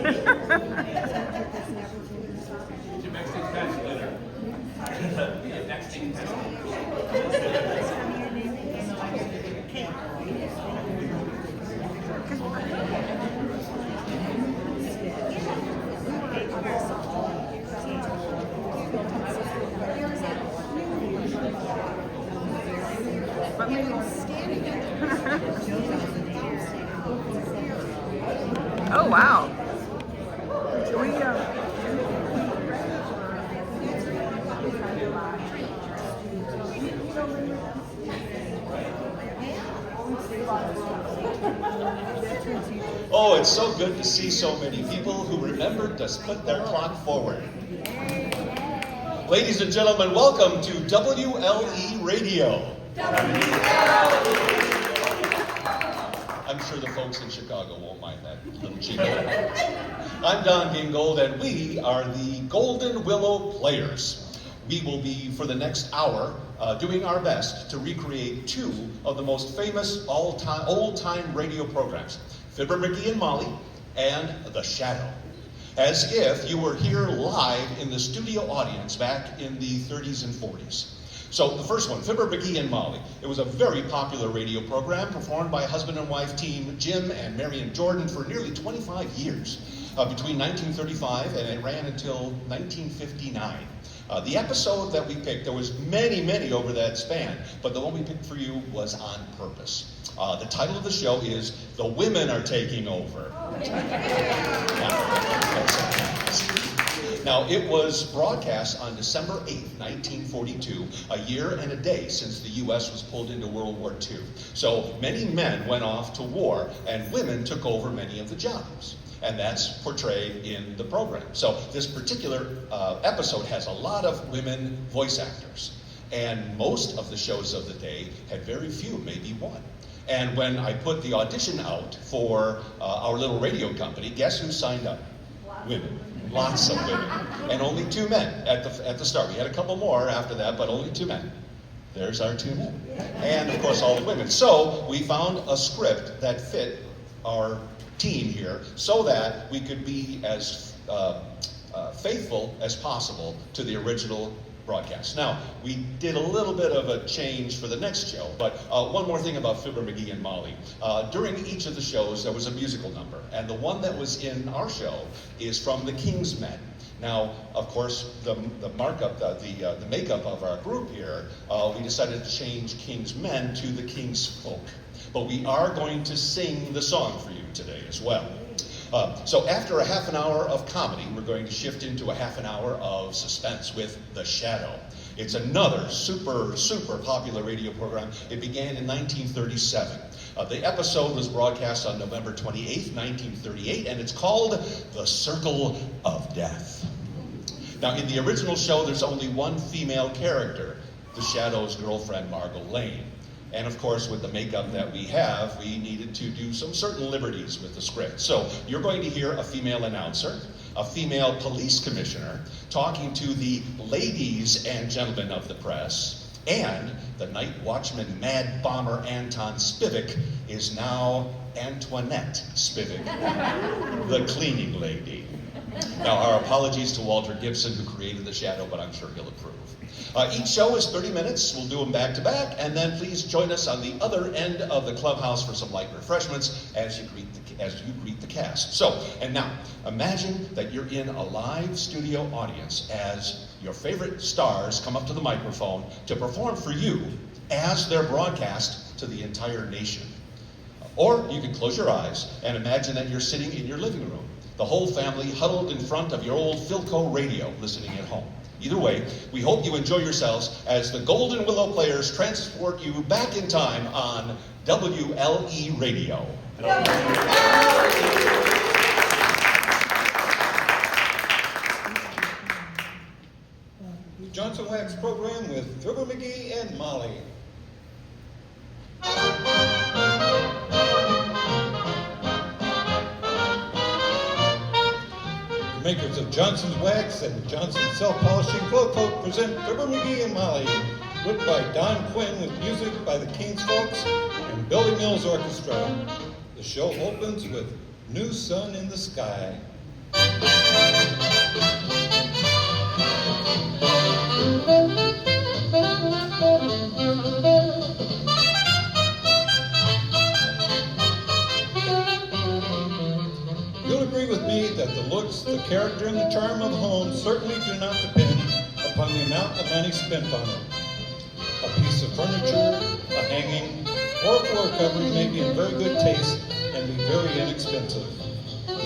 Oh, wow. Oh, it's so good to see so many people who remembered to put their clock forward. Ladies and gentlemen, welcome to WLE Radio. I'm sure the folks in Chicago won't mind that little jingle. I'm Don Gingold, and we are the Golden Willow Players. We will be, for the next hour, doing our best to recreate two of the most famous old-time radio programs, Fibber, McGee, and Molly, and The Shadow. As if you were here live in the studio audience back in the 30s and 40s. So the first one, Fibber, McGee, and Molly. It was a very popular radio program performed by husband and wife team Jim and Marion Jordan for nearly 25 years, between 1935 and it ran until 1959. The episode that we picked, there was many over that span, but the one we picked for you was on purpose. The title of the show is The Women Are Taking Over. Now, it was broadcast on December 8th, 1942, a year and a day since the U.S. was pulled into World War II. So many men went off to war, and women took over many of the jobs. And that's portrayed in the program. So this particular episode has a lot of women voice actors. And most of the shows of the day had very few, maybe one. And when I put the audition out for our little radio company, guess who signed up? Women. Lots of women. And only 2 men at the start. We had a couple more after that, but only 2 men. There's our 2 men. And of course all the women. So we found a script that fit our team here so that we could be as faithful as possible to the original broadcast. Now, we did a little bit of a change for the next show, but one more thing about Fibber, McGee, and Molly. During each of the shows, there was a musical number, and the one that was in our show is from the King's Men. Now, of course, the markup, the makeup of our group here, we decided to change King's Men to the King's Folk. But we are going to sing the song for you today as well. So after a half an hour of comedy, we're going to shift into a half an hour of suspense with The Shadow. It's another super popular radio program. It began in 1937. The episode was broadcast on November 28th, 1938, and it's called The Circle of Death. Now, in the original show, there's only one female character, The Shadow's girlfriend, Margot Lane. And of course, with the makeup that we have, we needed to do some certain liberties with the script. So you're going to hear a female announcer, a female police commissioner, talking to the ladies and gentlemen of the press, and the night watchman mad bomber Anton Spivak is now Antoinette Spivak, the cleaning lady. Now, our apologies to Walter Gibson, who created The Shadow, but I'm sure he'll approve. Each show is 30 minutes. We'll do them back to back, and then please join us on the other end of the clubhouse for some light refreshments as you greet the cast. So, and now, imagine that you're in a live studio audience as your favorite stars come up to the microphone to perform for you as they're broadcast to the entire nation. Or you can close your eyes and imagine that you're sitting in your living room, the whole family huddled in front of your old Philco radio listening at home. Either way, we hope you enjoy yourselves as the Golden Willow Players transport you back in time on WLE Radio. Johnson Wax program with Fibber, McGee, and Molly. Makers of Johnson's Wax and Johnson's Self-Polishing Glow Coat present Fibber, McGee, and Molly, whipped by Don Quinn with music by the King's Folks and Billy Mills Orchestra. The show opens with New Sun in the Sky. You'll agree with me that the looks, the character, and the charm of a home certainly do not depend upon the amount of money spent on it. A piece of furniture, a hanging, or a floor covering may be in very good taste and be very inexpensive.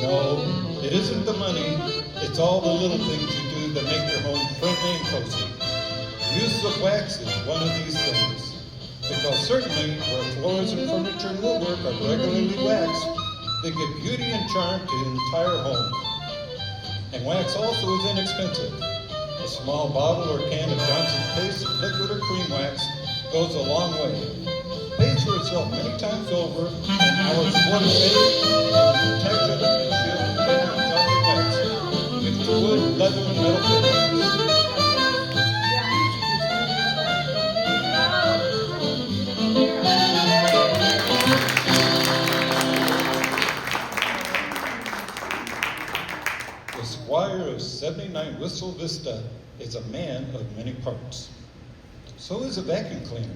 No, it isn't the money, it's all the little things you do that make your home friendly and cozy. The use of wax is one of these things, because certainly where floors and furniture and woodwork are regularly waxed, they give beauty and charm to the entire home. And wax also is inexpensive. A small bottle or can of Johnson's paste, liquid or cream wax goes a long way. Pays for itself many times over, and our supportive faith and protection and shield and care on top of wax with wood, leather, and metal fittings. The squire of 79 Whistle Vista is a man of many parts. So is a vacuum cleaner.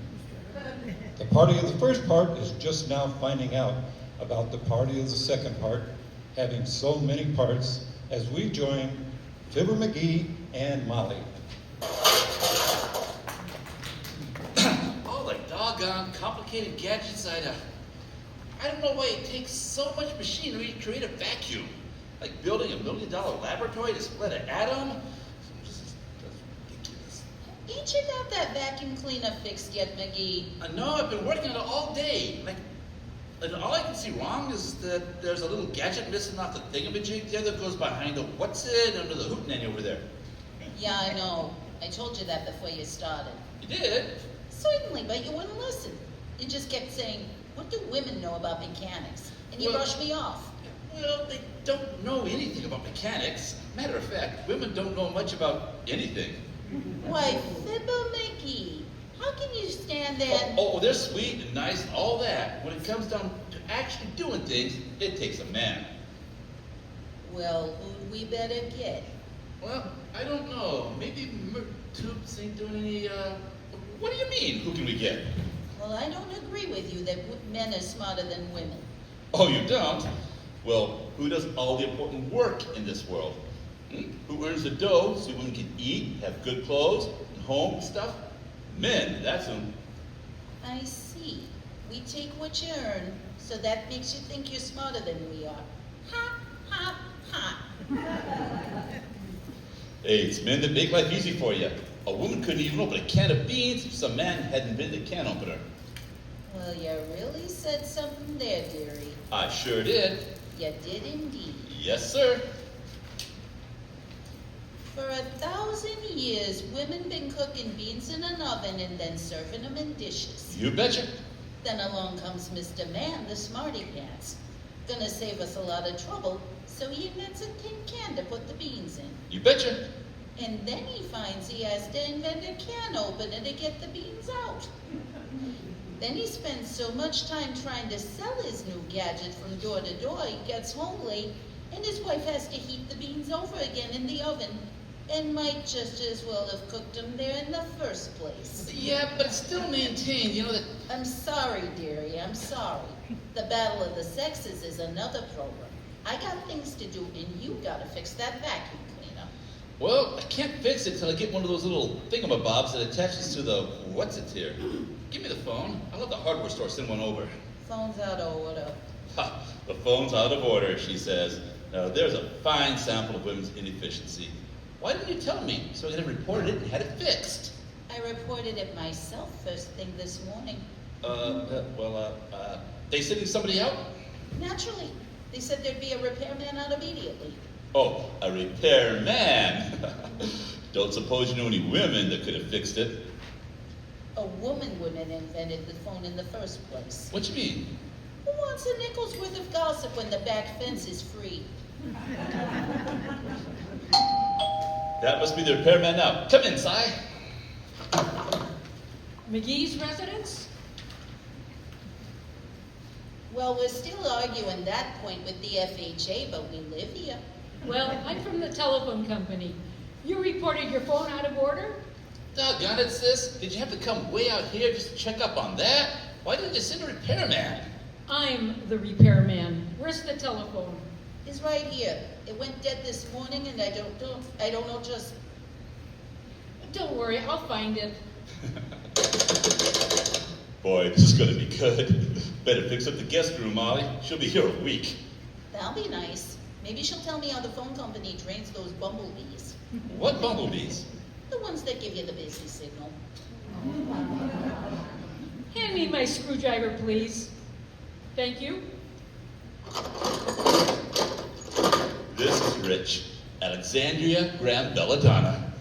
The party of the first part is just now finding out about the party of the second part, having so many parts, as we join Fibber, McGee, and Molly. All the doggone complicated gadgets I don't know why it takes so much machinery to create a vacuum. Like building $1 million laboratory to split an atom. That's ridiculous. Ain't you got that vacuum cleaner fixed yet, McGee? No, I've been working on it all day. Like all I can see wrong is that there's a little gadget missing off the thingamajig there that goes behind the what's it under the hootenanny over there. Yeah, I know. I told you that before you started. You did? Certainly, but you wouldn't listen. You just kept saying, what do women know about mechanics? And you Well- brushed me off. Well, they don't know anything about mechanics. Matter of fact, women don't know much about anything. Why, Fibber McGee, how can you stand there and... Oh, they're sweet and nice and all that. When it comes down to actually doing things, it takes a man. Well, who'd we better get? Well, I don't know. Maybe Tubes ain't doing any, what do you mean, who can we get? Well, I don't agree with you that men are smarter than women. Oh, you don't? Well, who does all the important work in this world? Who earns the dough so women can eat, have good clothes, and home and stuff? Men, that's them. I see. We take what you earn, so that makes you think you're smarter than we are. Ha, ha, ha. Hey, it's men that make life easy for you. A woman couldn't even open a can of beans if some man hadn't been the can opener. Well, you really said something there, dearie. I sure did. You did indeed. Yes, sir. For 1,000 years, women been cooking beans in an oven and then serving them in dishes. You betcha. Then along comes Mr. Man, the smarty pants. Gonna save us a lot of trouble, so he invents a tin can to put the beans in. You betcha. And then he finds he has to invent a can opener to get the beans out. Then he spends so much time trying to sell his new gadget from door to door, he gets home late, and his wife has to heat the beans over again in the oven, and might just as well have cooked them there in the first place. Yeah, but it's still maintained, you know, that... I'm sorry, dearie, I'm sorry. The Battle of the Sexes is another program. I got things to do, and you gotta fix that vacuum cleaner. Well, I can't fix it till I get one of those little thingamabobs that attaches to the what's-it-here. Give me the phone. I'll let the hardware store send one over. Phone's out of order. Ha! The phone's out of order, she says. Now, there's a fine sample of women's inefficiency. Why didn't you tell me so I could have reported it and had it fixed? I reported it myself first thing this morning. They sending somebody out? Naturally. They said there'd be a repairman out immediately. Oh, a repairman. Don't suppose you know any women that could have fixed it. A woman wouldn't have invented the phone in the first place. What you mean? Who wants a nickel's worth of gossip when the back fence is free? That must be the repairman now. Come in, Si. McGee's residence? Well, we're still arguing that point with the FHA, but we live here. Well, I'm from the telephone company. You reported your phone out of order? Doggone it, sis. Did you have to come way out here just to check up on that? Why didn't you send a repairman? I'm the repairman. Where's the telephone? It's right here. It went dead this morning and I don't know just... Don't worry, I'll find it. Boy, this is gonna be good. Better fix up the guest room, Molly. She'll be here a week. That'll be nice. Maybe she'll tell me how the phone company drains those bumblebees. What bumblebees? The ones that give you the busy signal. Hand me my screwdriver, please. Thank you. This is Rich. Alexandria Graham Belladonna.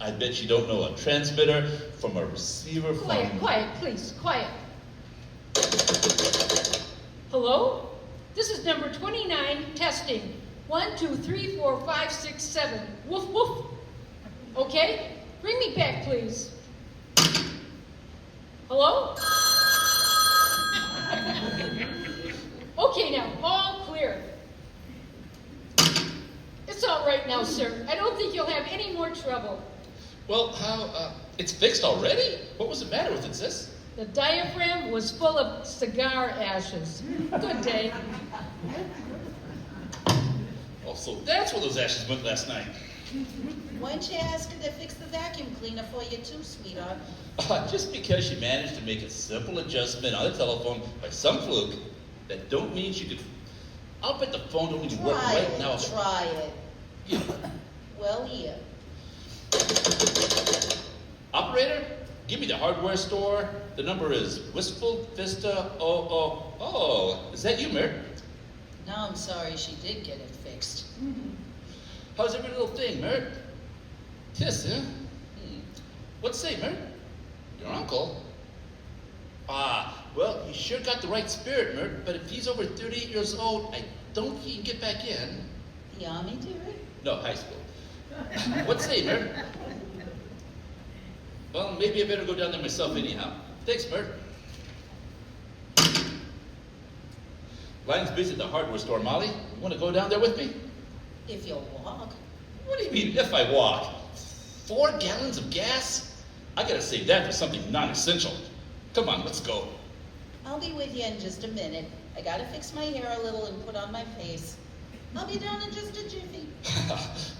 I bet you don't know a transmitter from a receiver from... Quiet, please, quiet. Hello? This is number 29, testing. 1, 2, 3, 4, 5, 6, 7. Woof, woof. Okay? Bring me back, please. Hello? Okay now, all clear. It's all right now, sir. I don't think you'll have any more trouble. Well, how, it's fixed already? What was the matter with it, sis? The diaphragm was full of cigar ashes. Good day. Oh, so that's where those ashes went last night. Why don't you ask her to fix the vacuum cleaner for you too, sweetheart? Just because she managed to make a simple adjustment on the telephone by some fluke, that don't mean she could... I'll bet the phone don't even work Try right it, now. try it. Yeah. Well, here. Operator, give me the hardware store. The number is Wistful Vista. Oh, is that you, Mert? No, I'm sorry, she did get it fixed. How's every little thing, Mert? Tis, huh? What's say, Mert? Your uncle? Well, he sure got the right spirit, Mert, but if he's over 38 years old, I don't think he can get back in. The army, dearie? No, high school. What's say, Mert? Well, maybe I better go down there myself anyhow. Thanks, Mert. Line's busy at the hardware store, Molly. You want to go down there with me? If you'll walk. What do you mean, if I walk? 4 gallons of gas? I gotta save that for something non-essential. Come on, let's go. I'll be with you in just a minute. I gotta fix my hair a little and put on my face. I'll be down in just a jiffy.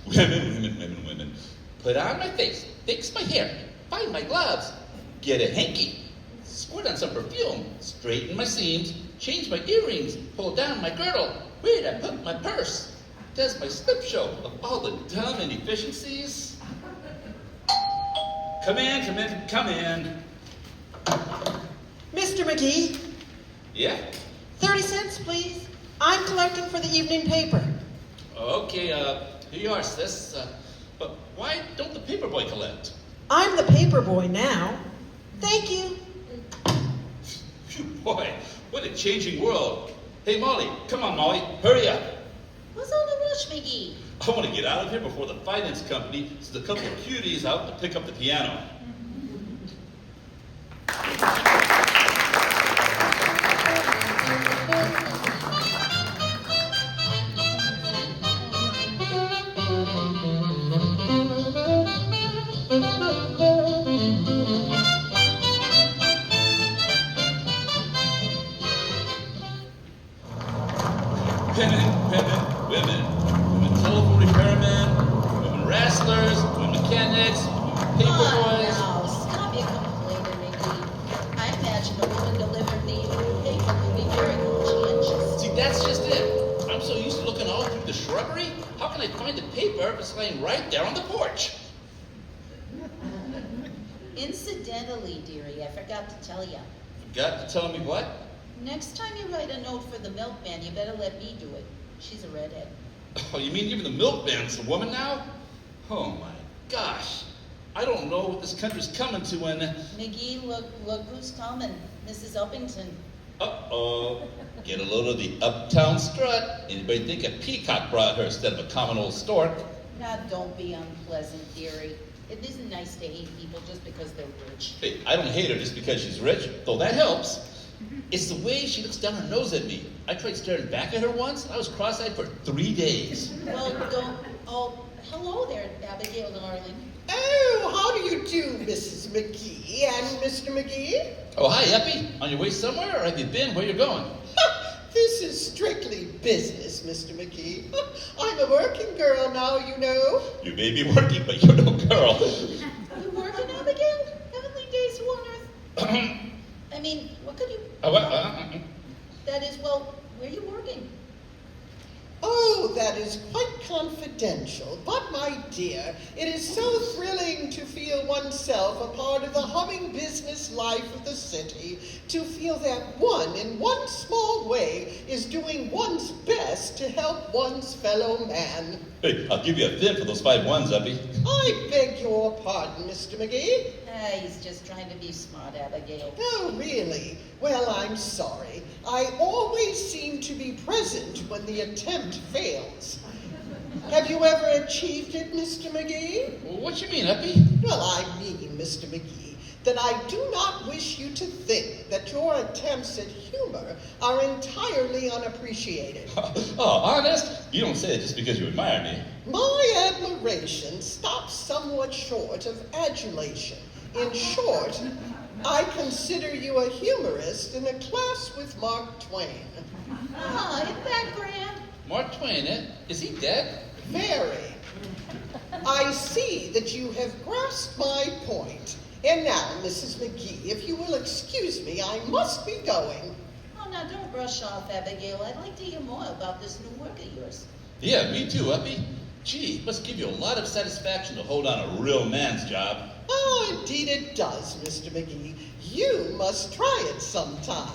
Women. Put on my face, fix my hair, find my gloves, get a hanky, squirt on some perfume, straighten my seams, change my earrings, pull down my girdle, where'd I put my purse? Does my slip show of all the dumb inefficiencies? Come in. Mr. McGee, Yeah? 30 cents, please. I'm collecting for the evening paper. Okay, here you are, sis. But why don't the paper boy collect? I'm the paper boy now. Thank you. Phew, boy, what a changing world. Hey, Molly, come on, Molly, hurry up. What's all the rush, McGee? I want to get out of here before the finance company sends a couple of cuties out to pick up the piano. Women telephone repairmen, women wrestlers, women mechanics, paper boys. Now, stop your complaining, McGee. I imagine a woman delivering the evening paper would be very conscientious. See, that's just it. I'm so used to looking all through the shrubbery. How can I find the paper if it's laying right there on the porch? Incidentally, dearie, I forgot to tell you. Forgot to tell me what? Next time you write a note for the milkman, you better let me do it. She's a redhead. Oh, you mean even the milkman's a woman now? Oh my gosh. I don't know what this country's coming to when... McGee, look who's coming. Mrs. Uppington. Uh-oh. Get a load of the uptown strut. Anybody think a peacock brought her instead of a common old stork? Now, don't be unpleasant, dearie. It isn't nice to hate people just because they're rich. Hey, I don't hate her just because she's rich, though that helps. It's the way she looks down her nose at me. I tried staring back at her once, and I was cross-eyed for 3 days. Well, don't. Oh, hello there, Abigail, darling. Oh, how do you do, Mrs. McGee and Mr. McGee? Oh, hi, Eppie. On your way somewhere, or have you been? Where you going? This is strictly business, Mr. McGee. I'm a working girl now, you know. You may be working, but you're no girl. You working, Abigail? Heavenly days, who on earth? I mean, what could you... That is, well, where are you working? Oh, that is quite confidential. But, my dear, it is so thrilling to feel oneself a part of the humming business life of the city, to feel that one, in one small way, is doing one's best to help one's fellow man. Hey, I'll give you a thin for those 5 ones, Eppie. I beg your pardon, Mr. McGee. He's just trying to be smart, Abigail. Oh, really? Well, I'm sorry. I always seem to be present when the attempt fails. Have you ever achieved it, Mr. McGee? What you mean, Eppie? Well, I mean, Mr. McGee, that I do not wish you to think that your attempts at humor are entirely unappreciated. Oh, honest? You don't say it just because you admire me. My admiration stops somewhat short of adulation. In short, I consider you a humorist in a class with Mark Twain. Ah, isn't that grand? Mark Twain, eh? Is he dead? Very. I see that you have grasped my point. And now, Mrs. McGee, if you will excuse me, I must be going. Oh, now don't rush off, Abigail. I'd like to hear more about this new work of yours. Yeah, me too, Eppie. Gee, it must give you a lot of satisfaction to hold on a real man's job. Oh, indeed it does, Mr. McGee. You must try it sometime.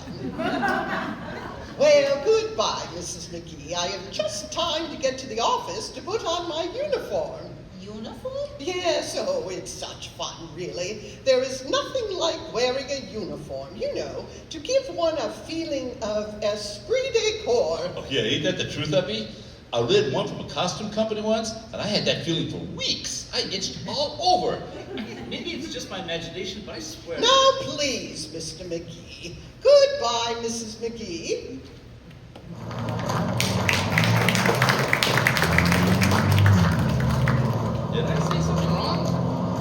Well, goodbye, Mrs. McGee. I have just time to get to the office to put on my uniform. Uniform? Yes, oh, it's such fun, really. There is nothing like wearing a uniform, you know, to give one a feeling of esprit de corps. Oh, yeah, ain't that the truth, Eppie? I read one from a costume company once, and I had that feeling for weeks. I itched all over. Maybe it's just my imagination, but I swear. Now, please, Mr. McGee. Goodbye, Mrs. McGee. Did I say something wrong?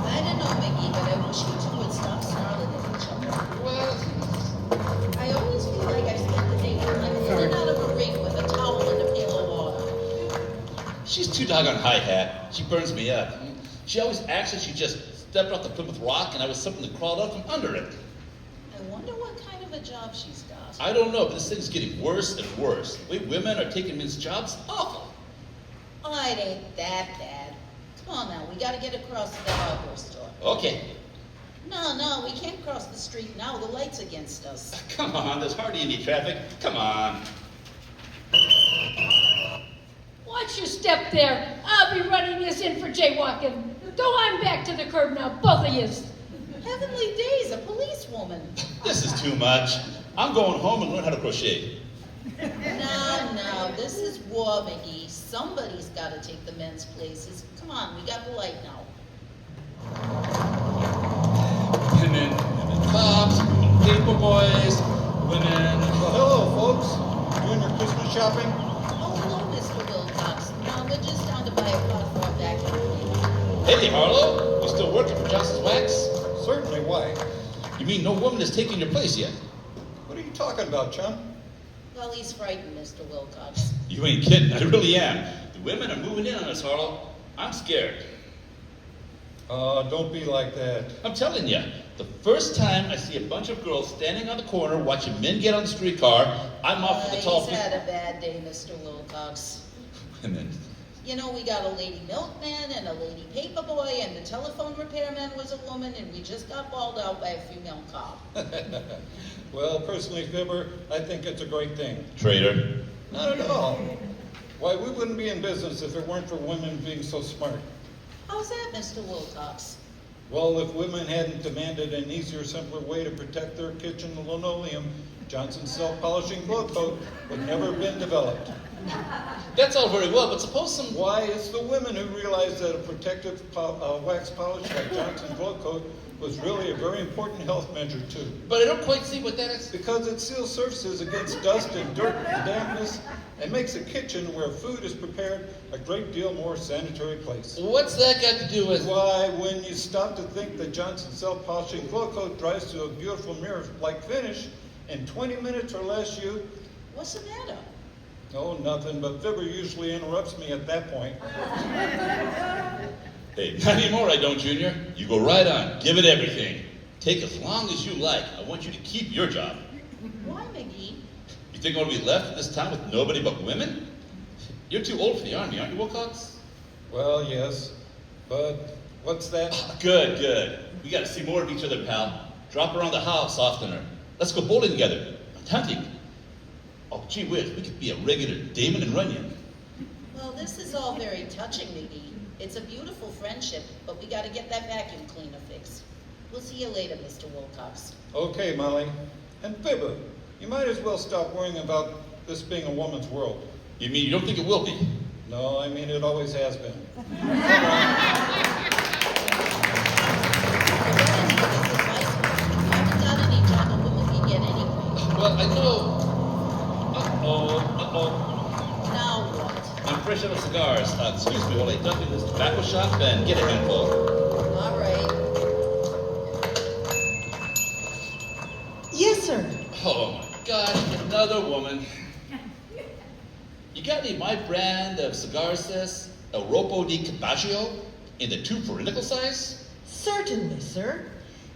I don't know, McGee, but I wish you two would stop snarling at each other. Well, I always feel like I spent the day climbing in and out of a ring with a towel and a pail of water. she's too doggone high-hat. She burns me up. She always acts like she just stepped off the Plymouth Rock and I was something that crawled out from under it. I wonder what kind of a job she's got. I don't know, but this thing's getting worse and worse. The way women are taking men's jobs, awful. Oh, it ain't that bad. Come on now, we gotta get across to that outdoor store. Okay, No, we can't cross the street now. The light's against us. come on, there's hardly any traffic. Come on. Watch your step there. I'll be running this in for jaywalking. Go on back to the curb now, both of yous. Heavenly days, a policewoman. This is too much. I'm going home and learn how to crochet. No, this is war, McGee. Somebody's gotta take the men's places. Come on, we got the light now. Women, cops, paper boys, women. Well, hello, folks. Doing your Christmas shopping? Oh, hello, Mr. Wilcox. No, we're just down to buy a pot for our vacuum. Hey, Harlow, you still working for Johnson's Wax? Certainly. Why? You mean no woman has taken your place yet? What are you talking about, chum? Well, he's frightened, Mr. Wilcox. You ain't kidding, I really am. The women are moving in on us, Harlow. I'm scared. Don't be like that. I'm telling you, the first time I see a bunch of girls standing on the corner watching men get on the streetcar, I'm off for the tall He's had a bad day, Mr. Wilcox. And then, You know, we got a lady milkman and a lady paperboy, and the telephone repairman was a woman, and we just got bawled out by a female cop. Well, personally, Fibber, I think it's a great thing. traitor. Not at all. Why, we wouldn't be in business if it weren't for women being so smart. How's that, Mr. Wilcox? Well, if women hadn't demanded an easier, simpler way to protect their kitchen linoleum, Johnson's self-polishing glove coat would never have been developed. That's all very well, but suppose some... Why, it's the women who realize that a protective wax polish like Johnson's glove coat was really a very important health measure too. But I don't quite see what that is. Because it seals surfaces against dust and dirt and dampness and makes a kitchen where food is prepared a great deal more sanitary place. What's that got to do with... Why, when you stop to think that Johnson's self-polishing glow coat dries to a beautiful mirror-like finish, in 20 minutes or less you... What's the matter? Oh, nothing, but Fibber usually interrupts me at that point. Hey, not anymore, I don't, Junior. You go right on. Give it everything. Take as long as you like. I want you to keep your job. Why, McGee? You think I'm going to be left in this town with nobody but women? You're too old for the army, aren't you, Wilcox? Well, yes, but what's that? Good, good. We got to see more of each other, pal. Drop around the house oftener. Let's go bowling together. Hunting. Oh, gee whiz, we could be a regular Damon and Runyon. Well, this is all very touching, McGee. It's a beautiful friendship, but we got to get that vacuum cleaner fixed. We'll see you later, Mr. Wilcox. Okay, Molly. And Fibber, you might as well stop worrying about this being a woman's world. You mean you don't think it will be? No, I mean it always has been. I haven't done any job a woman can get anyway. Well, I know. Uh-oh. Now what? I'm fresh out of cigars. Excuse me while I dump in this tobacco shop and get a handful. All right. Yes, sir. Oh my God, another woman. You got any of my brand of cigars, sis? El Ropo di Cabaggio in the 2 for nickel size? Certainly, sir.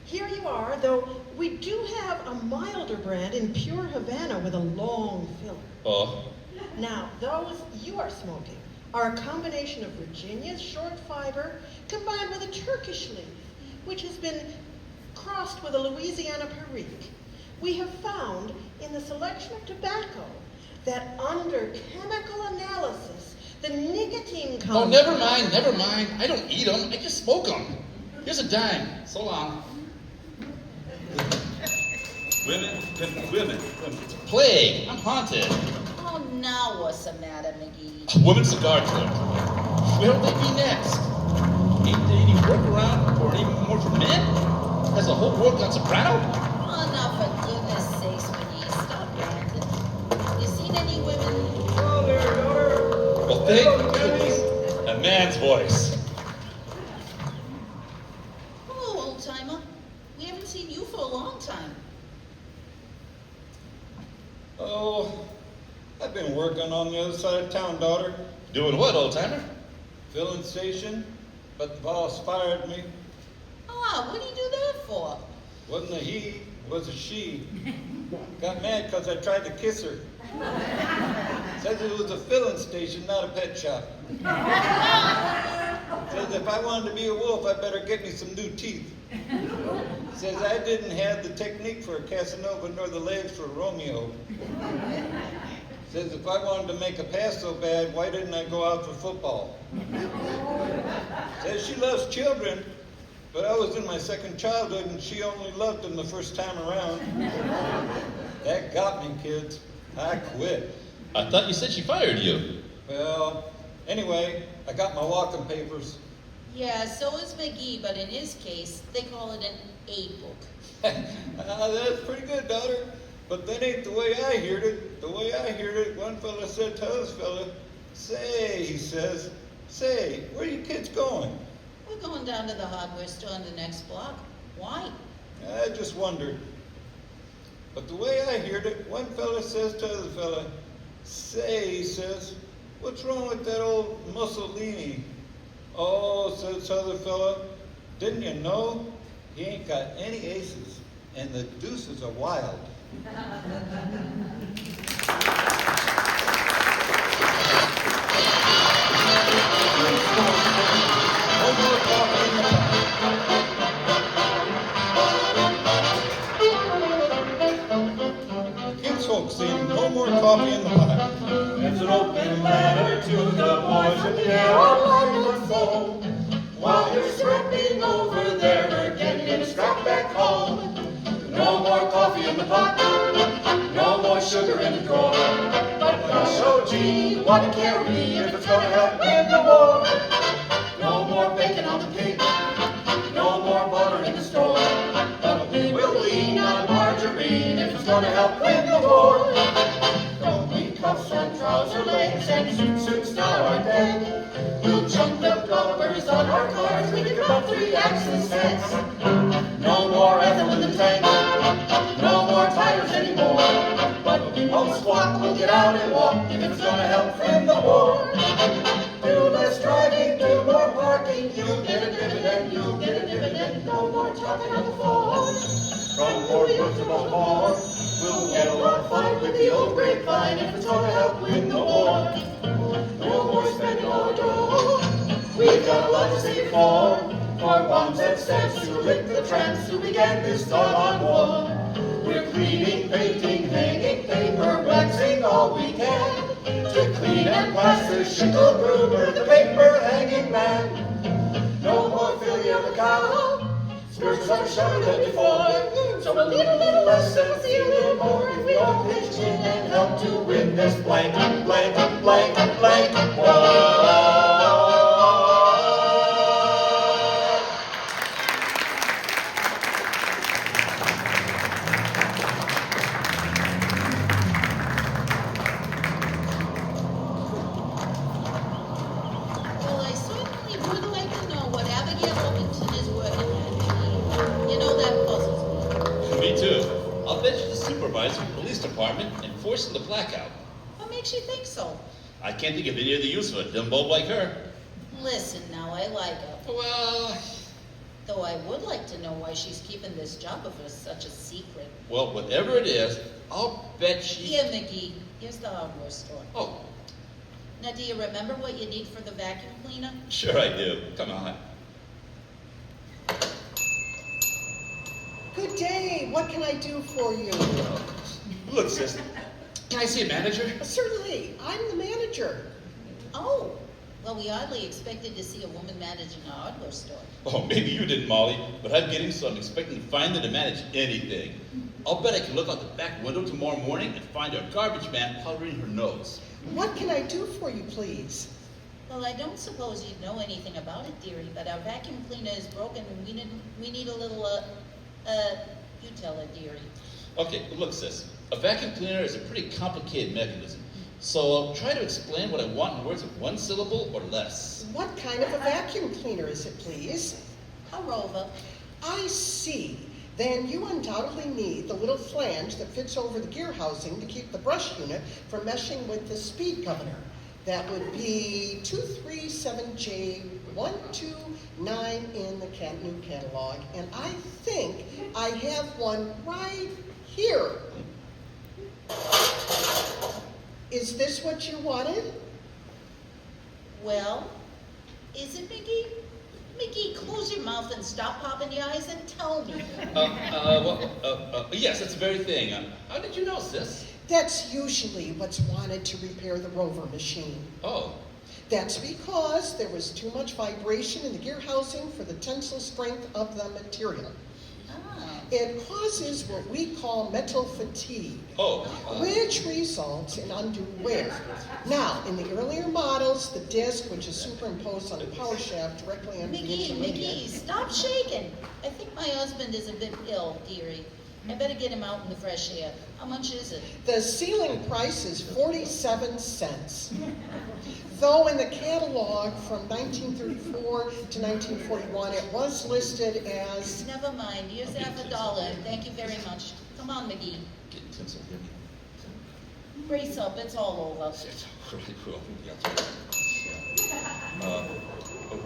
Here you are, though we do have a milder brand in pure Havana with a long filler. Oh. Now, those you are smoking are a combination of Virginia's short fiber combined with a Turkish leaf, which has been crossed with a Louisiana perique. We have found in the selection of tobacco that under chemical analysis, the nicotine content... Oh, never mind. I don't eat them. I just smoke them. Here's a dime. So long. Women. It's a plague. I'm haunted. Oh, now what's the matter, McGee? A woman's cigar clerk. Where'll they be next? Ain't there any work around or even more for men? Has the whole world gone soprano? Oh, now for goodness sakes, McGee, stop ranting. You seen any women? Oh, there, daughter. Well, thank goodness. A man's voice. Hello, old-timer. We haven't seen you for a long time. Oh, I've been working on the other side of town, daughter. Doing what, old timer? Filling station, but the boss fired me. Ah, what do you do that for? Wasn't a he, was a she. Got mad because I tried to kiss her. Says it was a filling station, not a pet shop. Says if I wanted to be a wolf, I better get me some new teeth. Says I didn't have the technique for a Casanova nor the legs for a Romeo. Says if I wanted to make a pass so bad, why didn't I go out for football? Says she loves children, but I was in my second childhood and she only loved them the first time around. That got me, kids. I quit. I thought you said she fired you. Well, anyway, I got my walking papers. Yeah, so is McGee, but in his case, they call it an A-book. That's pretty good, daughter. But that ain't the way I heard it. The way I heard it, one fella said to this fella, "Say," he says, "say, where you kids going?" We're going down to the hardware store on the next block. Why? I just wondered. But the way I heard it, one fella says to the other fella, "Say," he says, "what's wrong with that old Mussolini?" "Oh," says the other fella, "didn't you know? He ain't got any aces, and the deuces are wild." Kids folks sing "No More Coffee in the Pot." It's an open letter to the boys in the air on life unfold. While you're scrapping over there, getting strapped back home. No more coffee in the pot, no more sugar in the drawer. But gosh, oh gee, what a carry if it's gonna help in the war. No more bacon on the pig, no more butter in the store. gonna help win the war. Don't need cuffs on trouser legs and suits now are dead. We'll jump them bumpers on our cars, we can rub 3 axle sets. No more Ethel in the tank, no more tires anymore. But we won't squawk, we'll get out and walk if it's gonna help win the war. Do less driving, do more parking, you'll get a dividend, you'll get a dividend. No more talking on the phone. From Fort Worth to Baltimore, we'll get along fine with the old grapevine if it's gonna help win the war. No more spending our dough. We've got a lot to save for bombs and stamps to lick the tramps who began this doggone war. We're cleaning, painting, hanging paper, waxing all we can to clean and plaster, shingle groomer, the paper hanging man. No more filling on the cow, skirts are shorter than before. So we'll need a little less and see a little more if we all pitch in and help to win this blank, blank, blank, blank war. Police department enforcing the blackout. What makes you think so? I can't think of any other use for a dumb bulb like her. Listen now, I like her. Well, Though I would like to know why she's keeping this job of hers such a secret. well, whatever it is, I'll bet she... Here, McGee, here's the hardware store. Oh, Now, do you remember what you need for the vacuum cleaner? sure I do. Come on. Good day. What can I do for you? Look, sis, can I see a manager? Certainly. I'm the manager. Oh, well, we hardly expected to see a woman managing a hardware store. Oh, maybe you didn't, Molly, but I'm getting so I'm expecting to find her to manage anything. I'll bet I can look out the back window tomorrow morning and find our garbage man powdering her nose. What can I do for you, please? Well, I don't suppose you'd know anything about it, dearie, but our vacuum cleaner is broken and we need a little, you tell her, dearie. Okay, look, sis, a vacuum cleaner is a pretty complicated mechanism. So I'll try to explain what I want in words of 1 syllable or less. What kind of a vacuum cleaner is it, please? A rover. I see. Then you undoubtedly need the little flange that fits over the gear housing to keep the brush unit from meshing with the speed governor. That would be 237J129 in the new catalog. And I think I have one right here. Is this what you wanted? Well, is it, McGee? McGee, close your mouth and stop popping your eyes and tell me. Yes, that's the very thing. How did you know, sis? That's usually what's wanted to repair the rover machine. Oh, That's because there was too much vibration in the gear housing for the tensile strength of the material. Ah. It causes what we call metal fatigue, which results in undue wear. Now, in the earlier models, the disc, which is superimposed on the power shaft directly under the McGee, intermediate. stop shaking. I think my husband is a bit ill, dearie. I better get him out in the fresh air. How much is it? The ceiling price is 47 cents. Though in the catalog from 1934 to 1941, it was listed as... Never mind. Here's $50. Thank you very much. Come on, McGee. get tinsel here. Brace up. It's all over. It's really cool.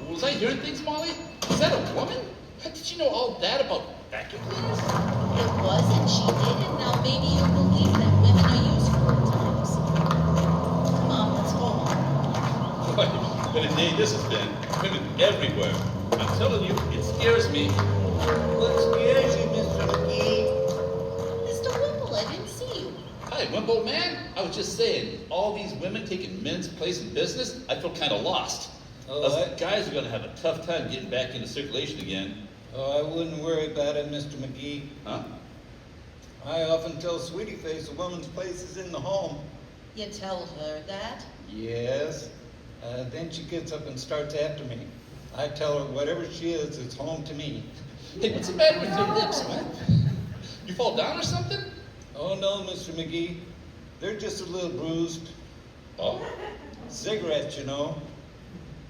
Was I hearing things, Molly? Is that a woman? How did you know all that about vacuum cleaners? It was, and she did it. Now maybe you believe that women are useful at times. Come on, let's go home. Boy, what a day this has been. Women everywhere. I'm telling you, it scares me. What scares you, Mr. McGee? Mr. Wimple, I didn't see you. Hi, Wimbo man. I was just saying, all these women taking men's place in business, I feel kind of lost. Us guys are going to have a tough time getting back into circulation again. Oh, I wouldn't worry about it, Mr. McGee. Huh? I often tell Sweetie Face a woman's place is in the home. You tell her that? Yes. Then she gets up and starts after me. I tell her whatever she is, it's home to me. Hey, what's the matter with your lips, man? You fall down or something? Oh, no, Mr. McGee. They're just a little bruised. Oh? Cigarettes, you know.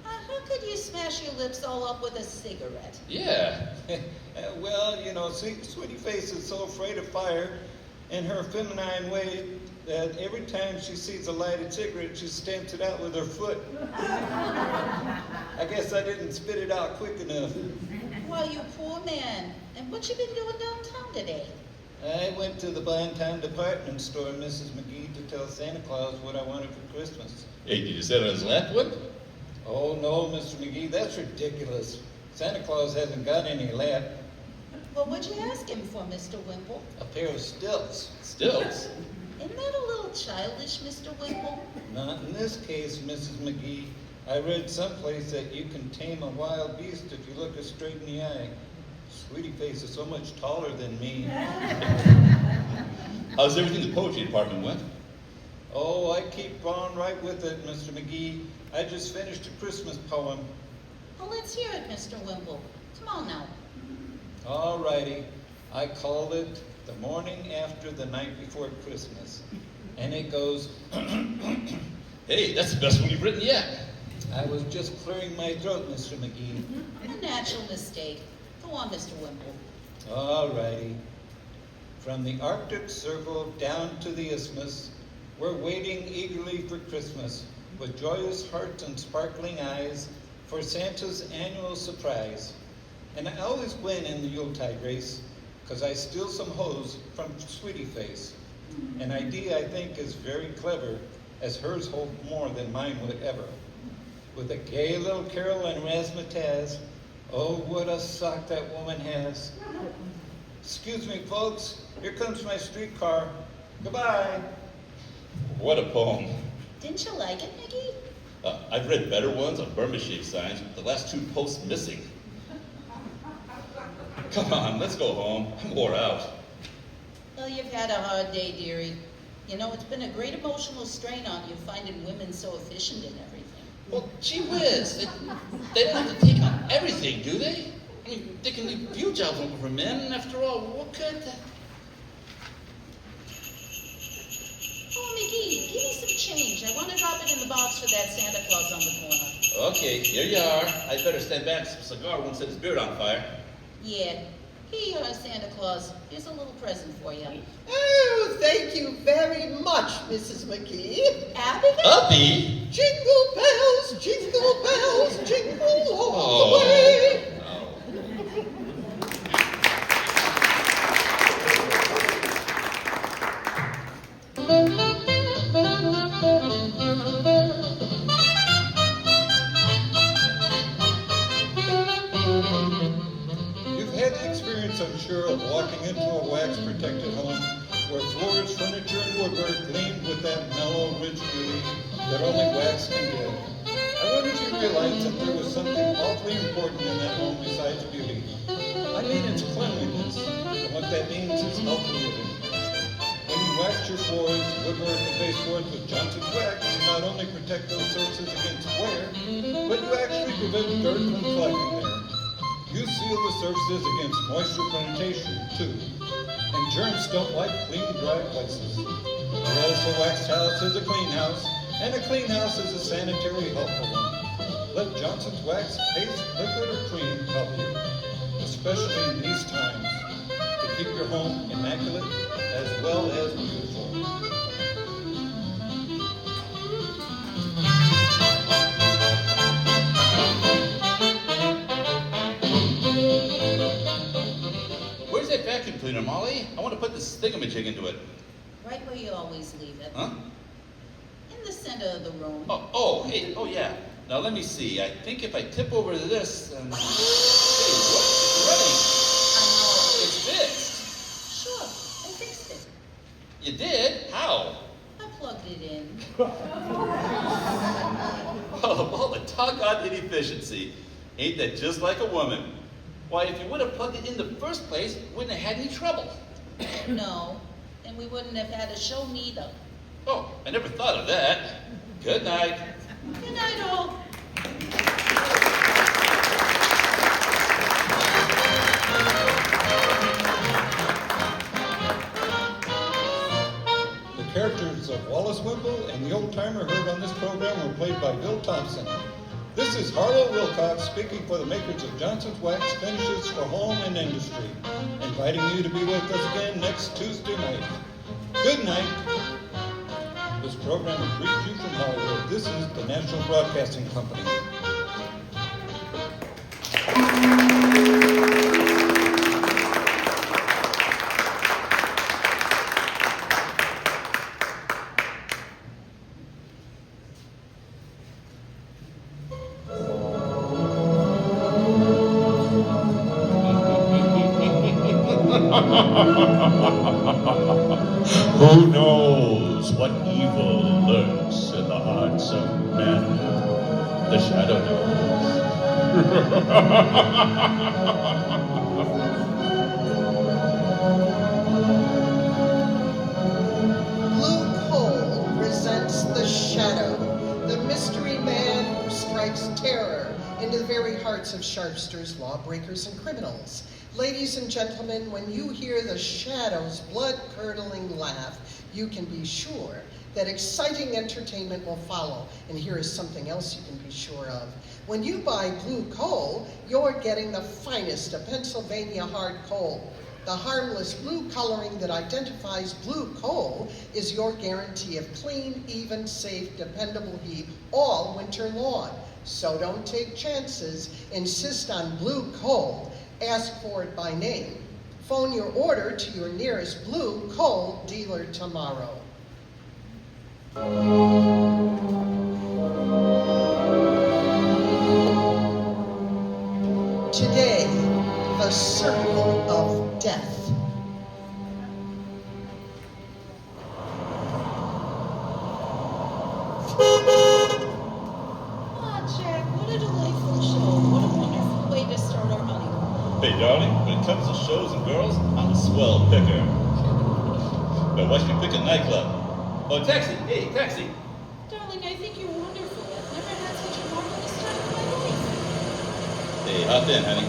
How could you smash your lips all up with a cigarette? Yeah. Well, you know, Sweetie Face is so afraid of fire in her feminine way that every time she sees a lighted cigarette, she stamps it out with her foot. I guess I didn't spit it out quick enough. Why, you poor man. And what you been doing downtown today? I went to the Blanton department store, Mrs. McGee, to tell Santa Claus what I wanted for Christmas. Hey, did you sit on his lap, what? Oh, no, Mr. McGee, that's ridiculous. Santa Claus hasn't got any lap. Well, what'd you ask him for, Mr. Wimple? A pair of stilts. Stills. Isn't that a little childish, Mr. Wimple? Not in this case, Mrs. McGee. I read someplace that you can tame a wild beast if you look her straight in the eye. Sweetie Face is so much taller than me. How's everything in the poetry department went? Oh, I keep on right with it, Mr. McGee. I just finished a Christmas poem. Well, let's hear it, Mr. Wimple. Come on now. All righty. I called it The Morning After the Night Before Christmas. And it goes, Hey, that's the best one you've written yet. I was just clearing my throat, Mr. McGee. A natural mistake. Go on, Mr. Wimple. All righty. From the Arctic Circle down to the Isthmus, we're waiting eagerly for Christmas, with joyous hearts and sparkling eyes, for Santa's annual surprise. And I always win in the Yuletide race, 'cause I steal some hose from Sweetie Face. An idea I think is very clever, as hers hold more than mine would ever. With a gay little carol and razzmatazz, oh, what a sock that woman has. Excuse me, folks. Here comes my streetcar. Goodbye. What a poem. Didn't you like it, McGee? I've read better ones on Burma-shaped signs with the last two posts missing. Come on, let's go home. I'm wore out. Well, you've had a hard day, dearie. You know, it's been a great emotional strain on you finding women so efficient in everything. Well, gee whiz, they don't have to take on everything, do they? I mean, they can leave few jobs open for men, and after all, what could that... Oh, McGee, give me some change. I want to drop it in the box for that Santa Claus on the corner. Okay, here you are. I'd better stand back so the cigar won't set his beard on fire. Yeah. Here you are, Santa Claus. Here's a little present for you. Oh, thank you very much, Mrs. McGee. Abigail? Uppy? Jingle bells, jingle all the way. You've had the experience, I'm sure, of walking into a wax-protected home where floors, furniture, and woodwork gleamed with that mellow, rich beauty that only wax can give. I wonder if you realized that there was something awfully important in that home besides beauty. I mean its cleanliness, and what that means is healthy living. When you wax your floors, woodwork, and baseboards with Johnson's wax, you not only protect those surfaces against wear, but you actually prevent dirt from collecting there. You seal the surfaces against moisture penetration, too. And germs don't like clean, dry places. Yes, a waxed house is a clean house, and a clean house is a sanitary, helpful one. Let Johnson's wax, paste, liquid, or cream help you, especially in these times, to keep your home immaculate as well as beautiful. Where's that vacuum cleaner, Molly? I want to put this thingamajig into it. Right where you always leave it. Huh? In the center of the room. Oh, yeah. Now let me see. I think if I tip over this and... Hey, what? It's running. It's fixed. Sure, I fixed it. You did? How? I plugged it in. Oh, all the doggone inefficiency. Ain't that just like a woman? Why, if you would have plugged it in the first place, you wouldn't have had any trouble. No, and we wouldn't have had a show neither. Oh, I never thought of that. Good night. Good night, all. one-timer heard on this program were played by Bill Thompson. This is Harlow Wilcox speaking for the makers of Johnson's Wax Finishes for Home and Industry, inviting you to be with us again next Tuesday night. Good night. This program is reached you from Hollywood. This is the National Broadcasting Company. Who knows what evil lurks in the hearts of men? The shadow Blue Coal presents The Shadow, the mystery man who strikes terror into the very hearts of sharpsters, lawbreakers, and criminals. Ladies and gentlemen, when you hear the Shadow's blood-curdling laugh, you can be sure that exciting entertainment will follow. And here is something else you can be sure of. When you buy Blue Coal, you're getting the finest of Pennsylvania hard coal. The harmless blue coloring that identifies Blue Coal is your guarantee of clean, even, safe, dependable heat all winter long. So don't take chances. Insist on Blue Coal. Ask for it by name. Phone your order to your nearest Blue Coal dealer tomorrow. Today, the circle of death. Ah, Jack, what a delightful show. What a wonderful way to start our honeymoon. Hey, darling, when it comes to shows and girls, I'm a swell picker. But watch me pick a nightclub. Oh, taxi! Hey, taxi! Darling, I think you're wonderful. I've never had such a marvelous time in my life. Hey, hop in, honey.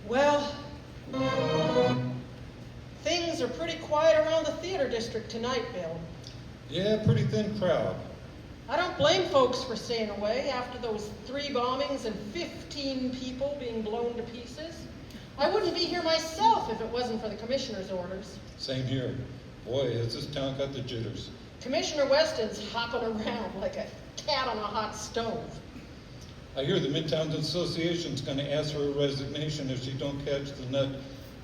Well, things are pretty quiet around the theater district tonight, Bill. Yeah, pretty thin crowd. I don't blame folks for staying away after those 3 bombings and 15 people being blown to pieces. I wouldn't be here myself if it wasn't for the commissioner's orders. Same here. Boy, has this town got the jitters. Commissioner Weston's hopping around like a cat on a hot stove. I hear the Midtown Association's going to ask for a resignation if she don't catch the nut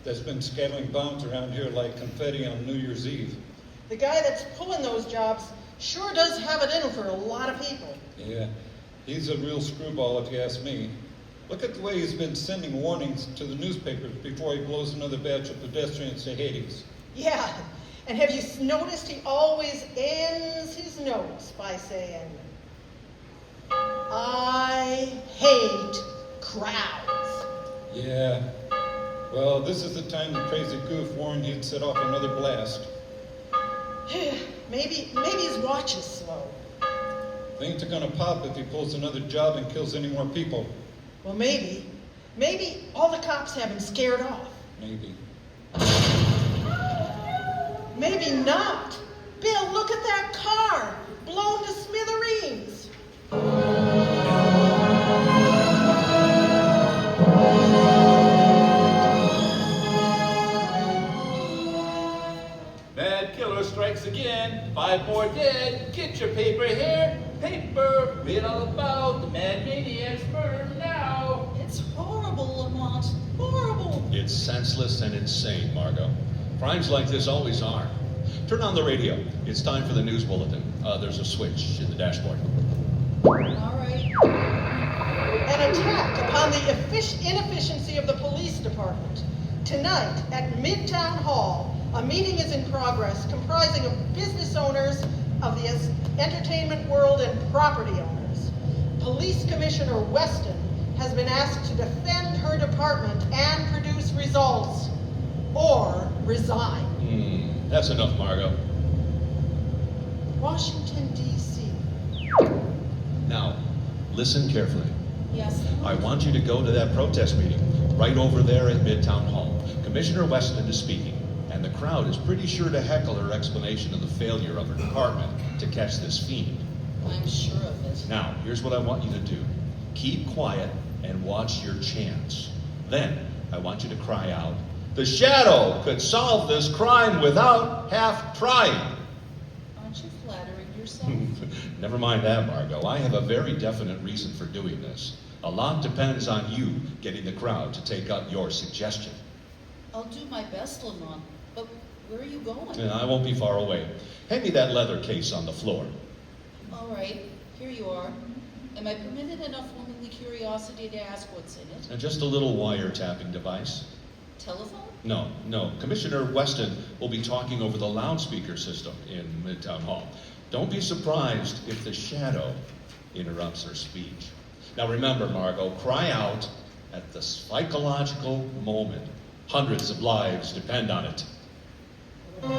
that's been scattering bombs around here like confetti on New Year's Eve. The guy that's pulling those jobs sure does have it in for a lot of people. Yeah, he's a real screwball if you ask me. Look at the way he's been sending warnings to the newspapers before he blows another batch of pedestrians to Hades. Yeah, and have you noticed he always ends his notes by saying, I hate crowds. Yeah, well, this is the time the crazy goof warned he'd set off another blast. Maybe his watch is slow. Things are gonna pop if he pulls another job and kills any more people. Well, maybe all the cops have him scared off. Maybe. Maybe not. Bill, look at that car, blown to smithereens. Mad killer strikes again. 5 more dead. Get your paper here. Paper. Read all about the mad maniac's murder now. It's horrible, Lamont. Horrible. It's senseless and insane, Margot. Crimes like this always are. Turn on the radio. It's time for the news bulletin. There's a switch in the dashboard. All right. An attack upon the inefficiency of the police department. Tonight at Midtown Hall, a meeting is in progress comprising of business owners of the entertainment world and property owners. Police Commissioner Weston has been asked to defend her department and produce results, or resign. That's enough, Margot. Washington, D.C. Now, listen carefully. Yes. I want you to go to that protest meeting. right over there at Midtown Hall. Commissioner Weston is speaking, and the crowd is pretty sure to heckle her explanation of the failure of her department to catch this fiend. I'm sure of it. Now, here's what I want you to do. Keep quiet and watch your chance. Then, I want you to cry out, "The Shadow could solve this crime without half trying." Aren't you flattering yourself? Never mind that, Margot. I have a very definite reason for doing this. A lot depends on you getting the crowd to take up your suggestion. I'll do my best, Lamont. But where are you going? And I won't be far away. Hand me that leather case on the floor. All right, here you are. Am I permitted enough womanly curiosity to ask what's in it? And just a little wiretapping device. Telephone? No. Commissioner Weston will be talking over the loudspeaker system in Midtown Hall. Don't be surprised if the Shadow interrupts her speech. Now remember, Margot, cry out at the psychological moment. Hundreds of lives depend on it. We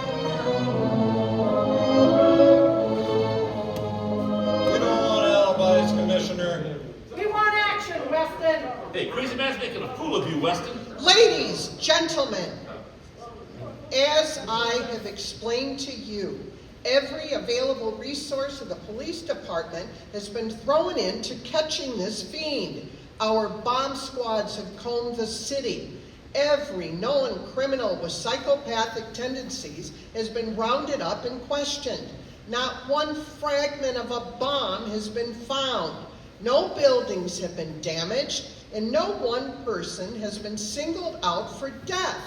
don't want alibis, Commissioner. We want action, Weston. Hey, crazy man's making a fool of you, Weston. Ladies, gentlemen, as I have explained to you, every available resource of the police department has been thrown into catching this fiend. Our bomb squads have combed the city. Every known criminal with psychopathic tendencies has been rounded up and questioned. Not one fragment of a bomb has been found. No buildings have been damaged, and no one person has been singled out for death.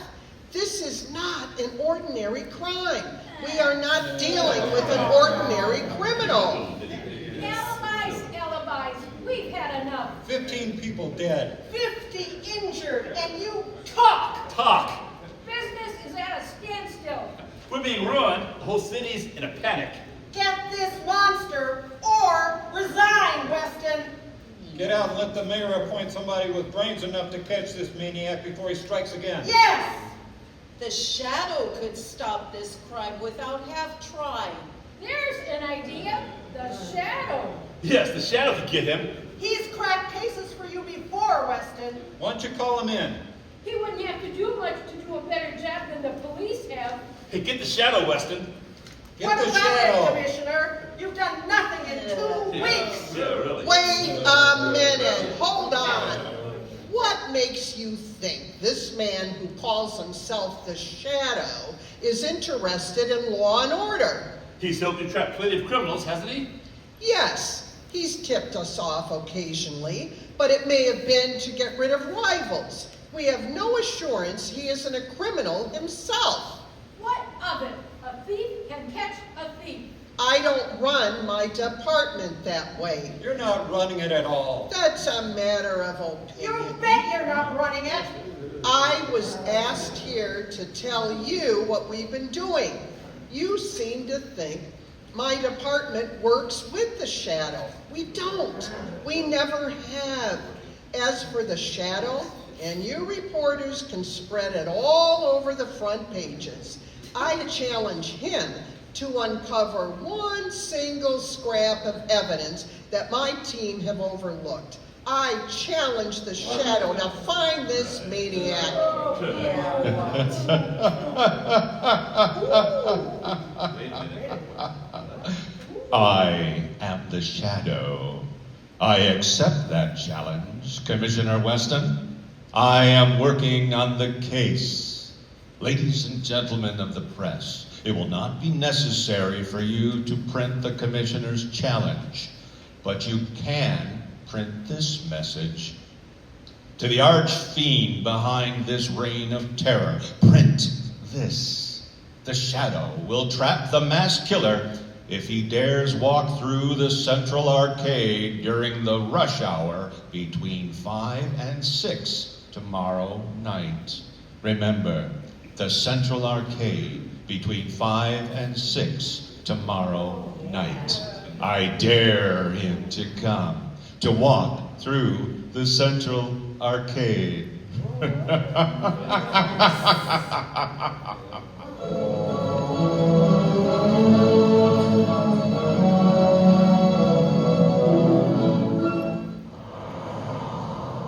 This is not an ordinary crime. We are not dealing with an ordinary criminal. Alibis. We've had enough. 15 people dead. 50 injured, and you Talk. Business is at a standstill. We're being ruined. The whole city's in a panic. get this monster or resign, Weston. Get out and let the mayor appoint somebody with brains enough to catch this maniac before he strikes again. Yes! The shadow could stop this crime without half trying. There's an idea. The shadow. Yes, the shadow could get him. He's cracked cases for you before, Weston. Why don't you call him in? He wouldn't have to do much to do a better job than the police have. Hey, get the shadow, Weston. Get What the about shadow. it, Commissioner? You've done nothing in 2 weeks. Yeah, really. Wait a minute, hold on. What makes you think this man who calls himself the Shadow is interested in law and order? He's helped you trap plenty of criminals, hasn't he? Yes, he's tipped us off occasionally, but it may have been to get rid of rivals. We have no assurance he isn't a criminal himself. What of it? A thief can catch a thief. I don't run my department that way. You're not running it at all. That's a matter of You opinion. bet you're not running it. I was asked here to tell you what we've been doing. You seem to think my department works with the Shadow. We don't. We never have. As for the Shadow, and you reporters can spread it all over the front pages, I challenge him to uncover one single scrap of evidence that my team have overlooked. I challenge the Shadow to find this maniac. I am the Shadow. I accept that challenge, Commissioner Weston. I am working on the case. Ladies and gentlemen of the press, it will not be necessary for you to print the Commissioner's challenge, but you can print this message. To the arch-fiend behind this reign of terror, print this. The Shadow will trap the mass killer if he dares walk through the Central Arcade during the rush hour between 5 and 6 tomorrow night. Remember, the Central Arcade between 5 and 6 tomorrow night. I dare him to come, to walk through the Central Arcade.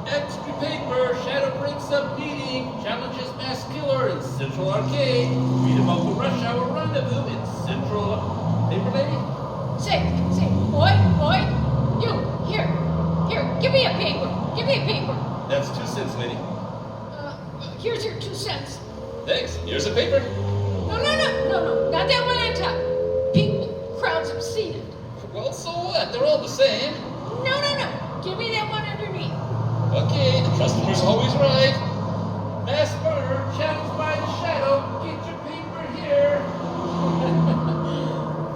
Extra paper. Shadow brings some Say, boy, you, here, give me a paper. That's 2 cents, lady. Here's your 2 cents. Thanks. Here's a paper. No, not that one on top. People, crowds have seen it. Well, so what? They're all the same. No, give me that one underneath. Okay, the customer's always right. Mass murder, challenged by the shadow. Get your paper here.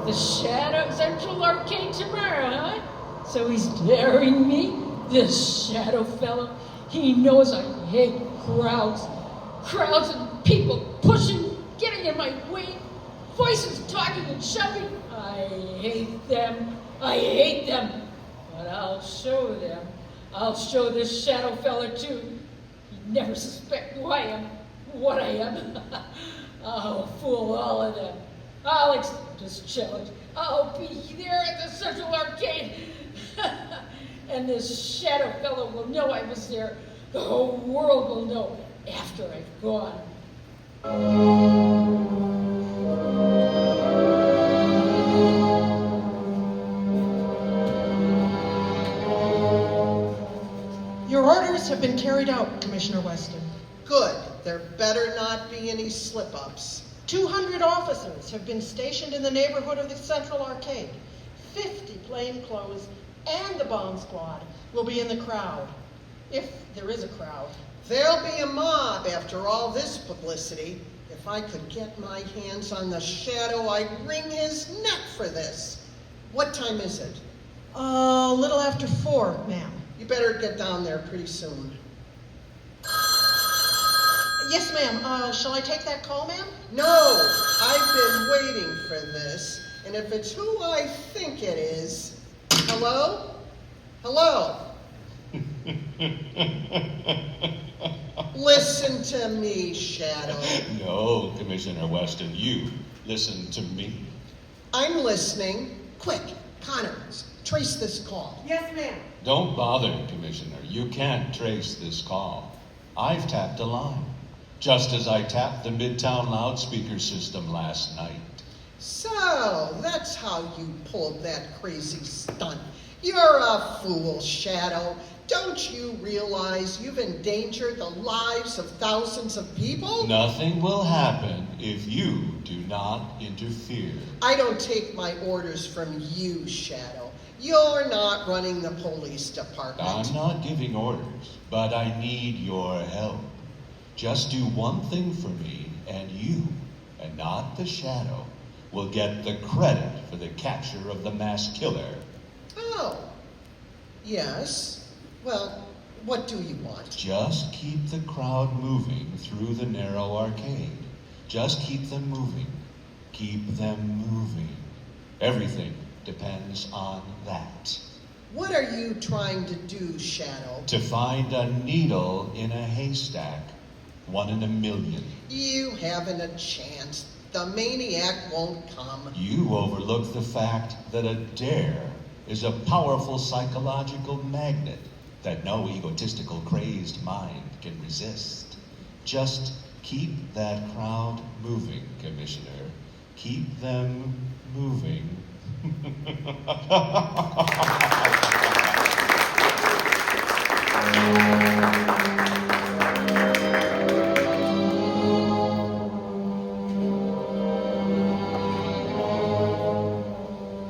The Shadow Central Arcade tomorrow, huh? So he's daring me? This shadow fellow. He knows I hate crowds. Crowds and people pushing, getting in my way. Voices talking and shoving. I hate them. But I'll show them. I'll show this shadow fella too. He'd never suspect who I am, what I am. I'll fool all of them. I'll accept this challenge. I'll be there at the Central Arcade. And this shadow fellow will know I was there. The whole world will know after I've gone. Your orders have been carried out, Commissioner Weston. Good. There better not be any slip-ups. 200 officers have been stationed in the neighborhood of the Central Arcade. 50 plainclothes and the bomb squad will be in the crowd, if there is a crowd. There'll be a mob after all this publicity. If I could get my hands on the shadow, I'd wring his neck for this. What time is it? A little after 4, ma'am. You better get down there pretty soon. Yes, ma'am. Shall I take that call, ma'am? No, I've been waiting for this. And if it's who I think it is... Hello? Listen to me, Shadow. No, Commissioner Weston, you listen to me. I'm listening. Quick, Connor, trace this call. Yes, ma'am. Don't bother, Commissioner. You can't trace this call. I've tapped a line, just as I tapped the Midtown loudspeaker system last night. So, that's how you pulled that crazy stunt. You're a fool, Shadow. Don't you realize you've endangered the lives of thousands of people? Nothing will happen if you do not interfere. I don't take my orders from you, Shadow. You're not running the police department. I'm not giving orders, but I need your help. Just do one thing for me, and you, and not the Shadow, will get the credit for the capture of the mass killer. Oh, yes. Well, what do you want? Just keep the crowd moving through the narrow arcade. Just keep them moving. Keep them moving. Everything depends on that. What are you trying to do, Shadow? To find a needle in a haystack. 1 in a million. You haven't a chance. The maniac won't come. You overlook the fact that a dare is a powerful psychological magnet that no egotistical, crazed mind can resist. Just keep that crowd moving, Commissioner. Keep them moving.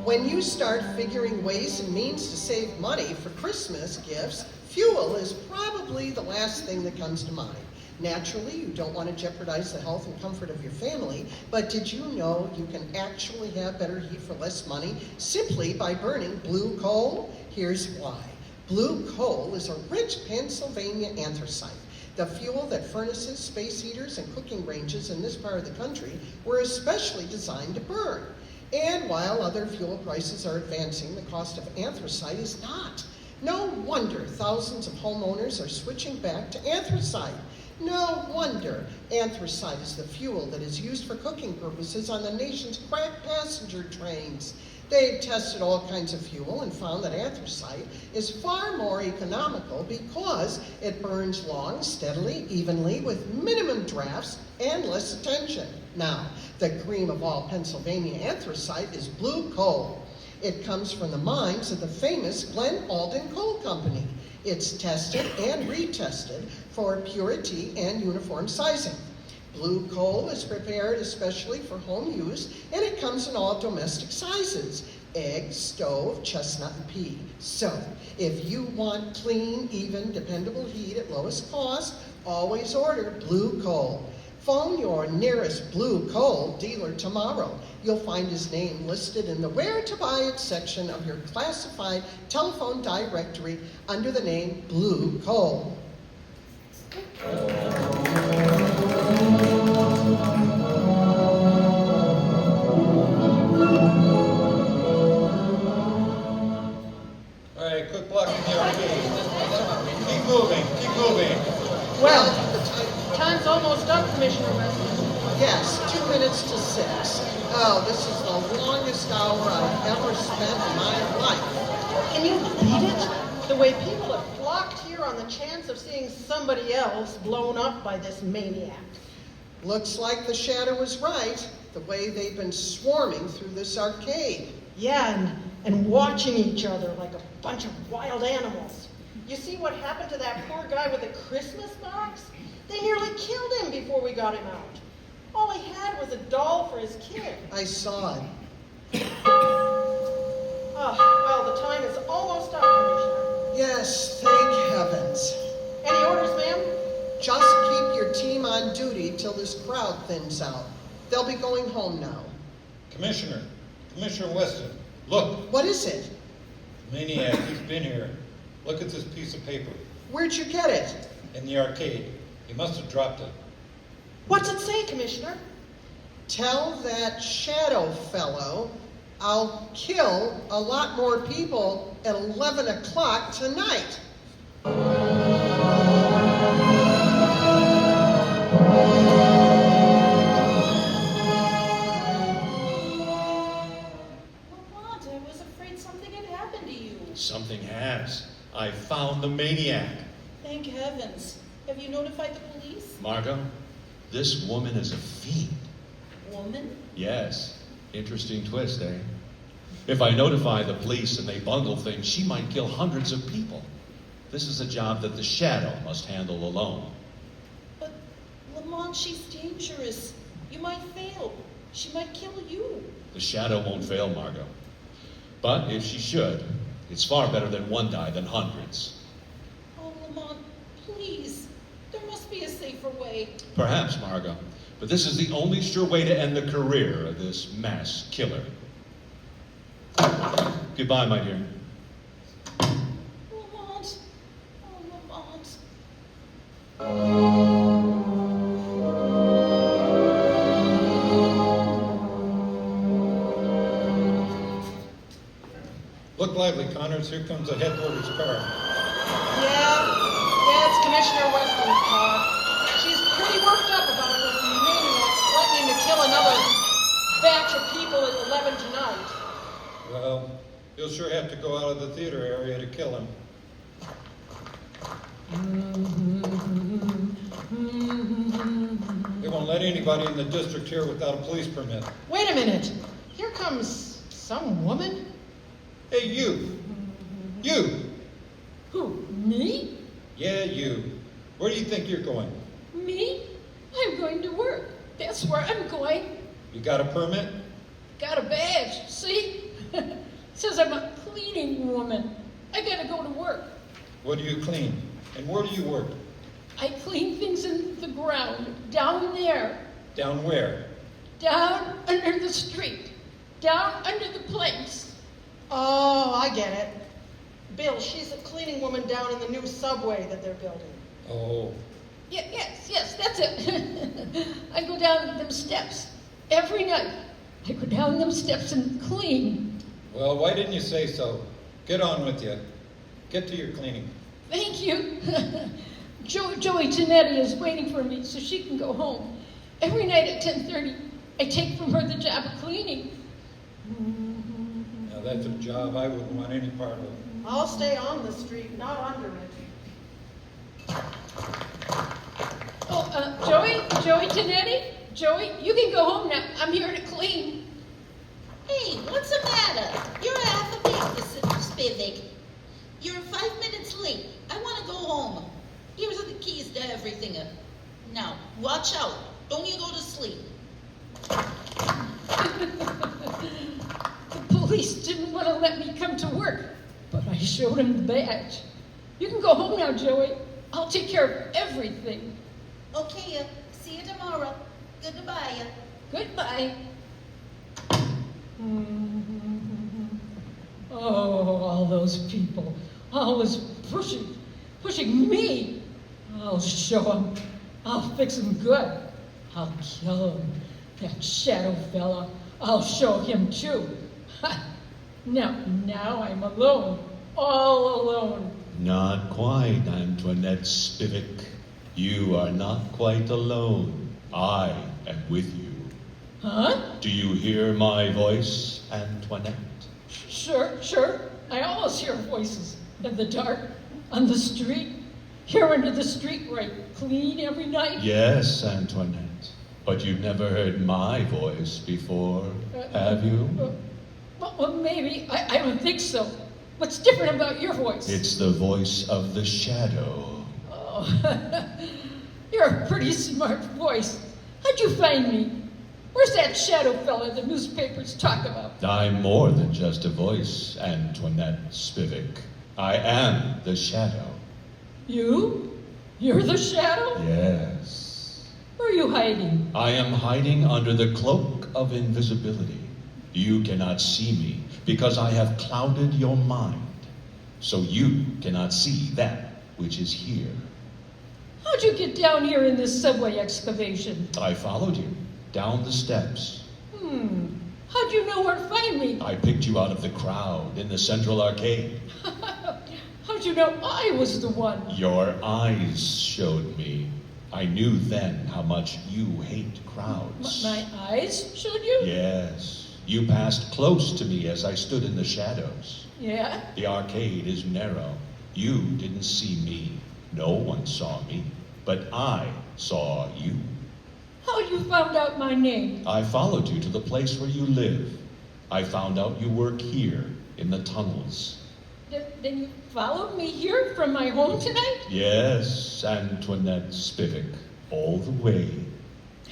When you start figuring ways and means to save money for Christmas gifts, fuel is probably the last thing that comes to mind. Naturally, you don't want to jeopardize the health and comfort of your family, but did you know you can actually have better heat for less money simply by burning blue coal? Here's why. Blue coal is a rich Pennsylvania anthracite, the fuel that furnaces, space heaters, and cooking ranges in this part of the country were especially designed to burn. And while other fuel prices are advancing, the cost of anthracite is not. No wonder thousands of homeowners are switching back to anthracite. No wonder anthracite is the fuel that is used for cooking purposes on the nation's crack passenger trains. They've tested all kinds of fuel and found that anthracite is far more economical because it burns long, steadily, evenly, with minimum drafts and less attention. Now, the cream of all Pennsylvania anthracite is blue coal. It comes from the mines of the famous Glen Alden Coal Company. It's tested and retested for purity and uniform sizing. Blue coal is prepared especially for home use, and it comes in all domestic sizes: egg, stove, chestnut, and pea. So, if you want clean, even, dependable heat at lowest cost, always order blue coal. Phone your nearest blue coal dealer tomorrow. You'll find his name listed in the Where to Buy It section of your classified telephone directory under the name Blue Coal. All right, quit blocking the arcade. Keep moving, keep moving. Well, time's almost up, Commissioner Weston. Yes, 2 minutes to 6. Oh, this is the longest hour I've ever spent in my life. Can you beat it? The way people have flocked here on the chance of seeing somebody else blown up by this maniac. Looks like the shadow was right, the way they've been swarming through this arcade. Yeah, and watching each other like a bunch of wild animals. You see what happened to that poor guy with the Christmas box? They nearly killed him before we got him out. All he had was a doll for his kid. I saw it. Oh, well, the time is almost up, Commissioner. Yes, thank heavens. Any orders, ma'am? Just keep your team on duty till this crowd thins out. They'll be going home now. Commissioner Weston, look, What is it? maniac, he's been here. Look at this piece of paper. Where'd you get it? In the arcade. He must have dropped it. What's it say, Commissioner? Tell that shadow fellow I'll kill a lot more people at 11 o'clock tonight. Lamont, I was afraid something had happened to you. Something has. I found the maniac. Thank heavens. Have you notified the police? Margot, this woman is a fiend. Woman? Yes. Interesting twist, eh? If I notify the police and they bungle things, she might kill hundreds of people. This is a job that the shadow must handle alone. But, Lamont, she's dangerous. You might fail. She might kill you. The shadow won't fail, Margot. But if she should, it's far better that one die than hundreds. Oh, Lamont, please. There must be a safer way. Perhaps, Margot. But this is the only sure way to end the career of this mass killer. Goodbye, my dear. Lamont. Oh, Lamont. Look lively, Connors. Here comes the headquarters car. Yeah, it's Commissioner Weston's car. She's pretty worked up about this maniac threatening to kill another batch of people at 11 tonight. Well, you'll sure have to go out of the theater area to kill him. They won't let anybody in the district here without a police permit. Wait a minute. Here comes some woman. Hey, you! You! Who, me? Yeah, you. Where do you think you're going? Me? I'm going to work. That's where I'm going. You got a permit? Got a badge, see? Says I'm a cleaning woman. I gotta go to work. What do you clean? And where do you work? I clean things in the ground, down there, Down where? down under the street, down under the planks. Oh, I get it. Bill, she's a cleaning woman down in the new subway that they're building. Oh, Yes, that's it. I go down them steps every night. I go down them steps and clean. well, why didn't you say so? Get on with you. Get to your cleaning. Thank you. Joey Janetti is waiting for me so she can go home. Every night at 10:30, I take from her the job of cleaning. Now, that's a job I wouldn't want any part of. I'll stay on the street, not under it. Oh, Joey Janetti? Joey, you can go home now. I'm here to clean. Hey, what's the matter? You're everything. Now, watch out. Don't you go to sleep. The police didn't want to let me come to work, but I showed him the badge. You can go home now, Joey. I'll take care of everything. Okay, see you tomorrow. Goodbye. Goodbye. Oh, all those people. Always pushing me. I'll show them. I'll fix them good. I'll kill him. That shadow fella. I'll show him too. Now I'm alone. All alone. Not quite, Antoinette Spivak. You are not quite alone. I am with you. Huh? Do you hear my voice, Antoinette? Sure. I always hear voices in the dark, on the street. Here under the street where I clean every night. Yes, Antoinette. But you've never heard my voice before, have you? Well, maybe. I don't think so. What's different about your voice? It's the voice of the shadow. Oh, you're a pretty smart voice. How'd you find me? Where's that shadow fella the newspapers talk about? I'm more than just a voice, Antoinette Spivak. I am the shadow. You? You're the shadow? Yes. Where are you hiding? I am hiding under the cloak of invisibility. You cannot see me because I have clouded your mind. So you cannot see that which is here. How'd you get down here in this subway excavation? I followed you down the steps. How'd you know where to find me? I picked you out of the crowd in the central arcade. How'd you know I was the one? Your eyes showed me. I knew then how much you hate crowds. My eyes showed you? Yes. You passed close to me as I stood in the shadows. Yeah? The arcade is narrow. You didn't see me. No one saw me. But I saw you. How'd you found out my name? I followed you to the place where you live. I found out you work here in the tunnels. Then you followed me here from my home tonight? Yes, Antoinette Spivak, all the way.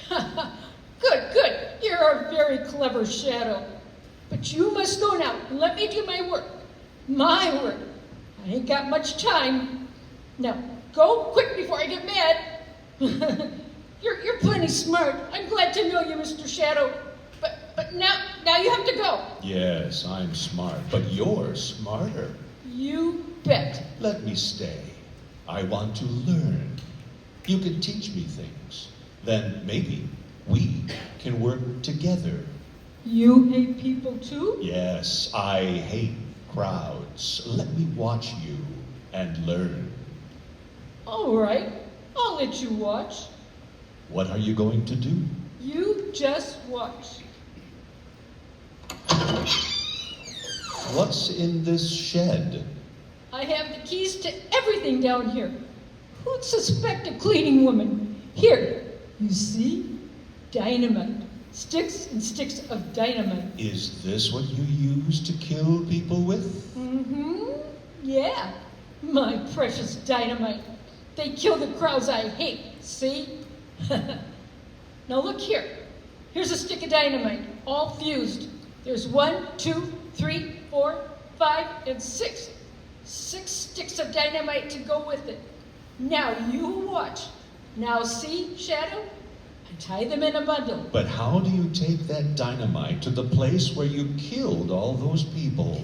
Good. You're a very clever shadow. But you must go now and let me do my work. My work. I ain't got much time. Now, go quick before I get mad. You're plenty smart. I'm glad to know you, Mr. Shadow. But now you have to go. Yes, I'm smart, but you're smarter. You bet. Let me stay. I want to learn. You can teach me things. Then maybe we can work together. You hate people too? Yes, I hate crowds. Let me watch you and learn. All right. I'll let you watch. What are you going to do? You just watch. What's in this shed? I have the keys to everything down here. Who'd suspect a cleaning woman? Here, you see? Dynamite. Sticks and sticks of dynamite. Is this what you use to kill people with? Yeah. My precious dynamite. They kill the crowds I hate, see? Now look here. Here's a stick of dynamite, all fused. There's 1, 2, 3, 4, 5, and 6. 6 sticks of dynamite to go with it. Now you watch. Now see, Shadow? I tie them in a bundle. But how do you take that dynamite to the place where you killed all those people?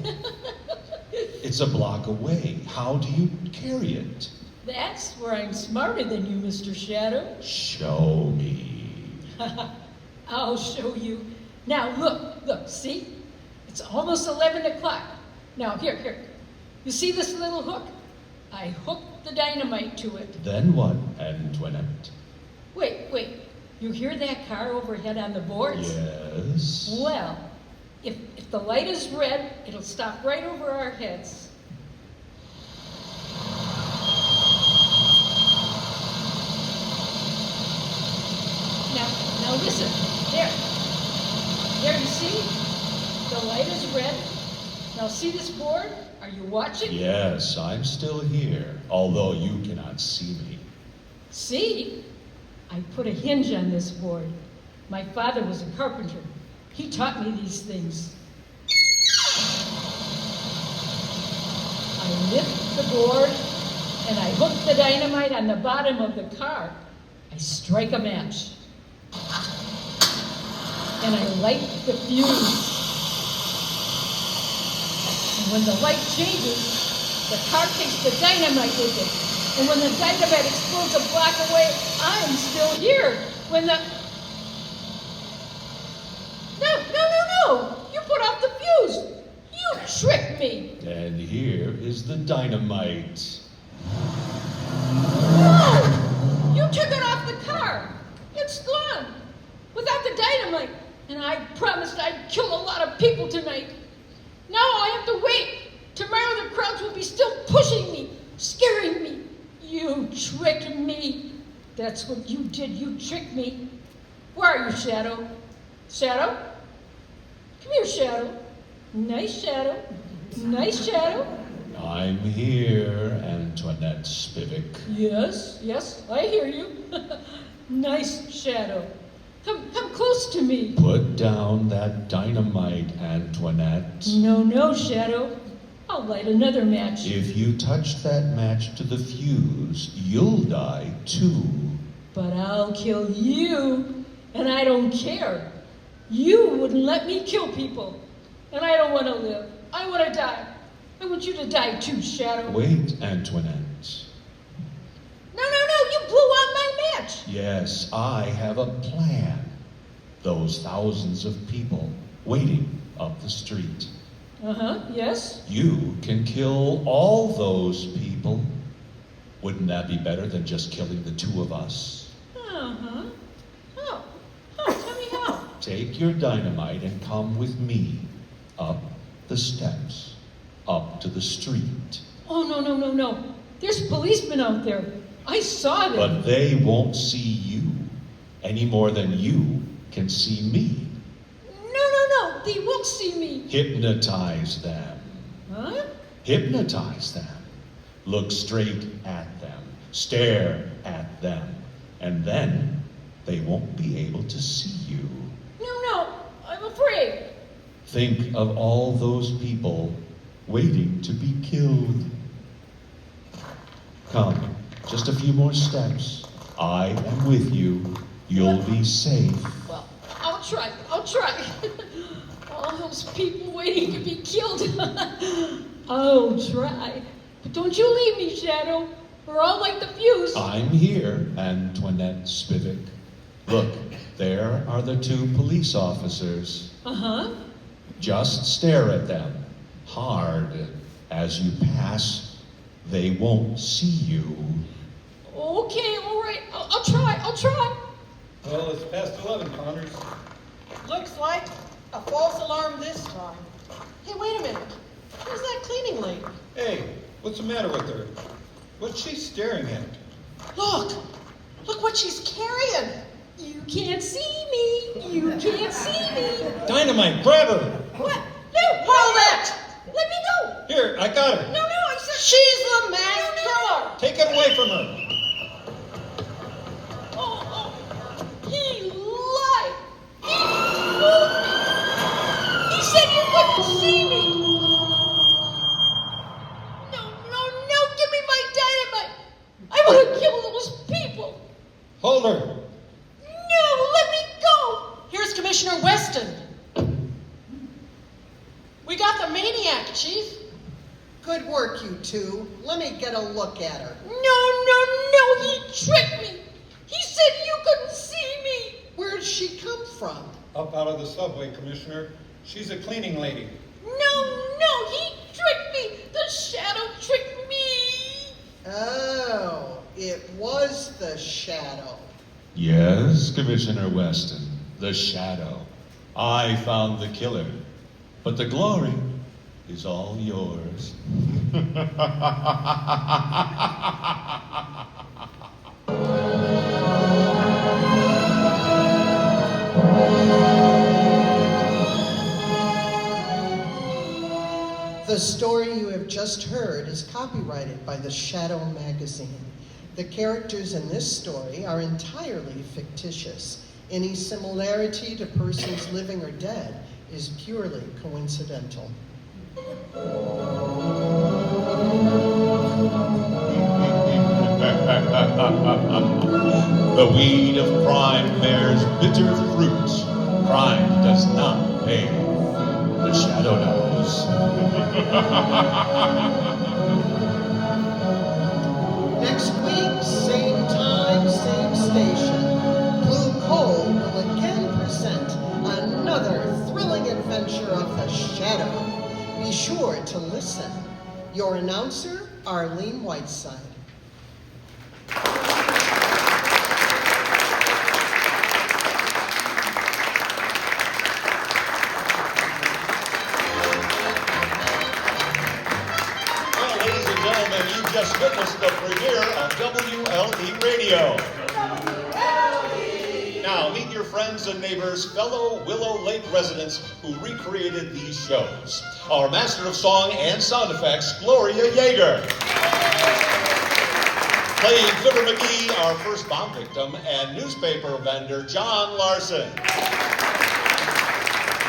It's a block away. How do you carry it? That's where I'm smarter than you, Mr. Shadow. Show me. I'll show you. Now look, see? It's almost 11 o'clock. Now here. You see this little hook? I hooked the dynamite to it. Then what, Antoinette? Wait. You hear that car overhead on the boards? Yes. Well, if the light is red, it'll stop right over our heads. Now listen. There, you see? The light is red. Now see this board? Are you watching? Yes, I'm still here, although you cannot see me. See? I put a hinge on this board. My father was a carpenter. He taught me these things. I lift the board and I hook the dynamite on the bottom of the car. I strike a match. And I light the fuse. And when the light changes, the car takes the dynamite with it. And when the dynamite explodes a block away, I'm still here. When the... No! You put off the fuse! You tricked me! And here is the dynamite. No! You took it off the car! It's gone! Without the dynamite! And I promised I'd kill a lot of people tonight. Now I have to wait! Tomorrow the crowds will be still pushing me, scaring me. You tricked me. That's what you did. You tricked me. Where are you, Shadow? Shadow? Come here, Shadow. Nice Shadow. Nice Shadow. I'm here, Antoinette Spivak. Yes, I hear you. Nice Shadow. Come close to me. Put down that dynamite, Antoinette. No, Shadow. I'll light another match. If you touch that match to the fuse, you'll die too. But I'll kill you, and I don't care. You wouldn't let me kill people, and I don't want to live. I want to die. I want you to die too, Shadow. Wait, Antoinette. No, you blew out my match. Yes, I have a plan. Those thousands of people waiting up the street. Yes. You can kill all those people. Wouldn't that be better than just killing the two of us? How? Tell me how. Take your dynamite and come with me up the steps, up to the street. Oh, no. There's policemen out there. I saw them. But they won't see you any more than you can see me. No. They won't see me. Hypnotize them. Huh? Hypnotize them. Look straight at them. Stare at them. And then they won't be able to see you. No. I'm afraid. Think of all those people waiting to be killed. Come, just a few more steps. I am with you. You'll be safe. Well, I'll try. All those people waiting to be killed. I'll try. But don't you leave me, Shadow, or I'll light the fuse. I'm here, Antoinette Spivak. Look, there are the two police officers. Just stare at them hard. As you pass, they won't see you. Okay, all right. I'll try. Well, it's past 11, Connors. Looks like a false alarm this time. Hey, wait a minute. Who's that cleaning lady? Hey, what's the matter with her? What's she staring at? Look what she's carrying. You can't see me. Dynamite, grab her! What? No, Hold it! let me go. Here, I got her. No, I said... She's the masked killer. Take it away from her. He lied. He fooled me. He said you couldn't see me. No, give me my dynamite. I want to kill those people. Hold her. No, let me go. Here's Commissioner Weston. We got the maniac, Chief. Good work, you two. Let me get a look at her. No, he tricked me. He said you couldn't see me. Where'd she come from? Up out of the subway, Commissioner. She's a cleaning lady. No, he tricked me. The Shadow tricked me. Oh, it was the Shadow. Yes, Commissioner Weston, the Shadow. I found the killer, but the glory is all yours. The story you have just heard is copyrighted by the Shadow magazine. The characters in this story are entirely fictitious. Any similarity to persons living or dead is purely coincidental. The weed of crime bears bitter fruit. Crime does not pay. The shadow knows. Next week, same time, same station, Blue Coal will again present another thrilling adventure of the shadow. Be sure to listen. Your announcer, Arlene Whiteside. Well, ladies and gentlemen, you've just witnessed the premiere of WLE Radio. Now, meet your friends and neighbors, fellow Willow Lake residents who recreated these shows. Our master of song and sound effects, Gloria Yeager. Playing Fibber McGee, our first bomb victim, and newspaper vendor, John Larson.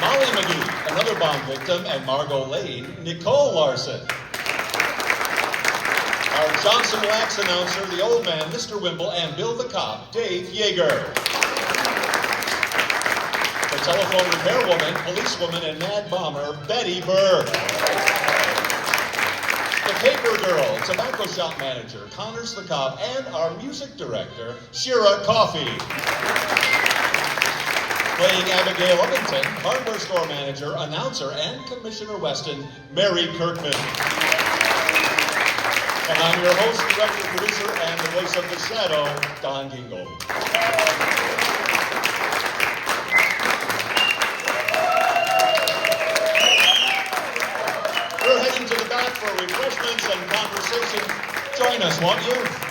Molly McGee, another bomb victim, and Margot Lane, Nicole Larson. Our Johnson Wax announcer, the old man, Mr. Wimble, and Bill the cop, Dave Yeager. The telephone repairwoman, policewoman, and mad bomber, Betty Burr. The paper girl, tobacco shop manager, Connors the cop, and our music director, Shira Coffey. Playing Abigail Ovington, hardware store manager, announcer, and Commissioner Weston, Mary Kirkman. And I'm your host, director, producer, and the voice of the shadow, Don Gingle. We're heading to the back for refreshments and conversation. Join us, won't you?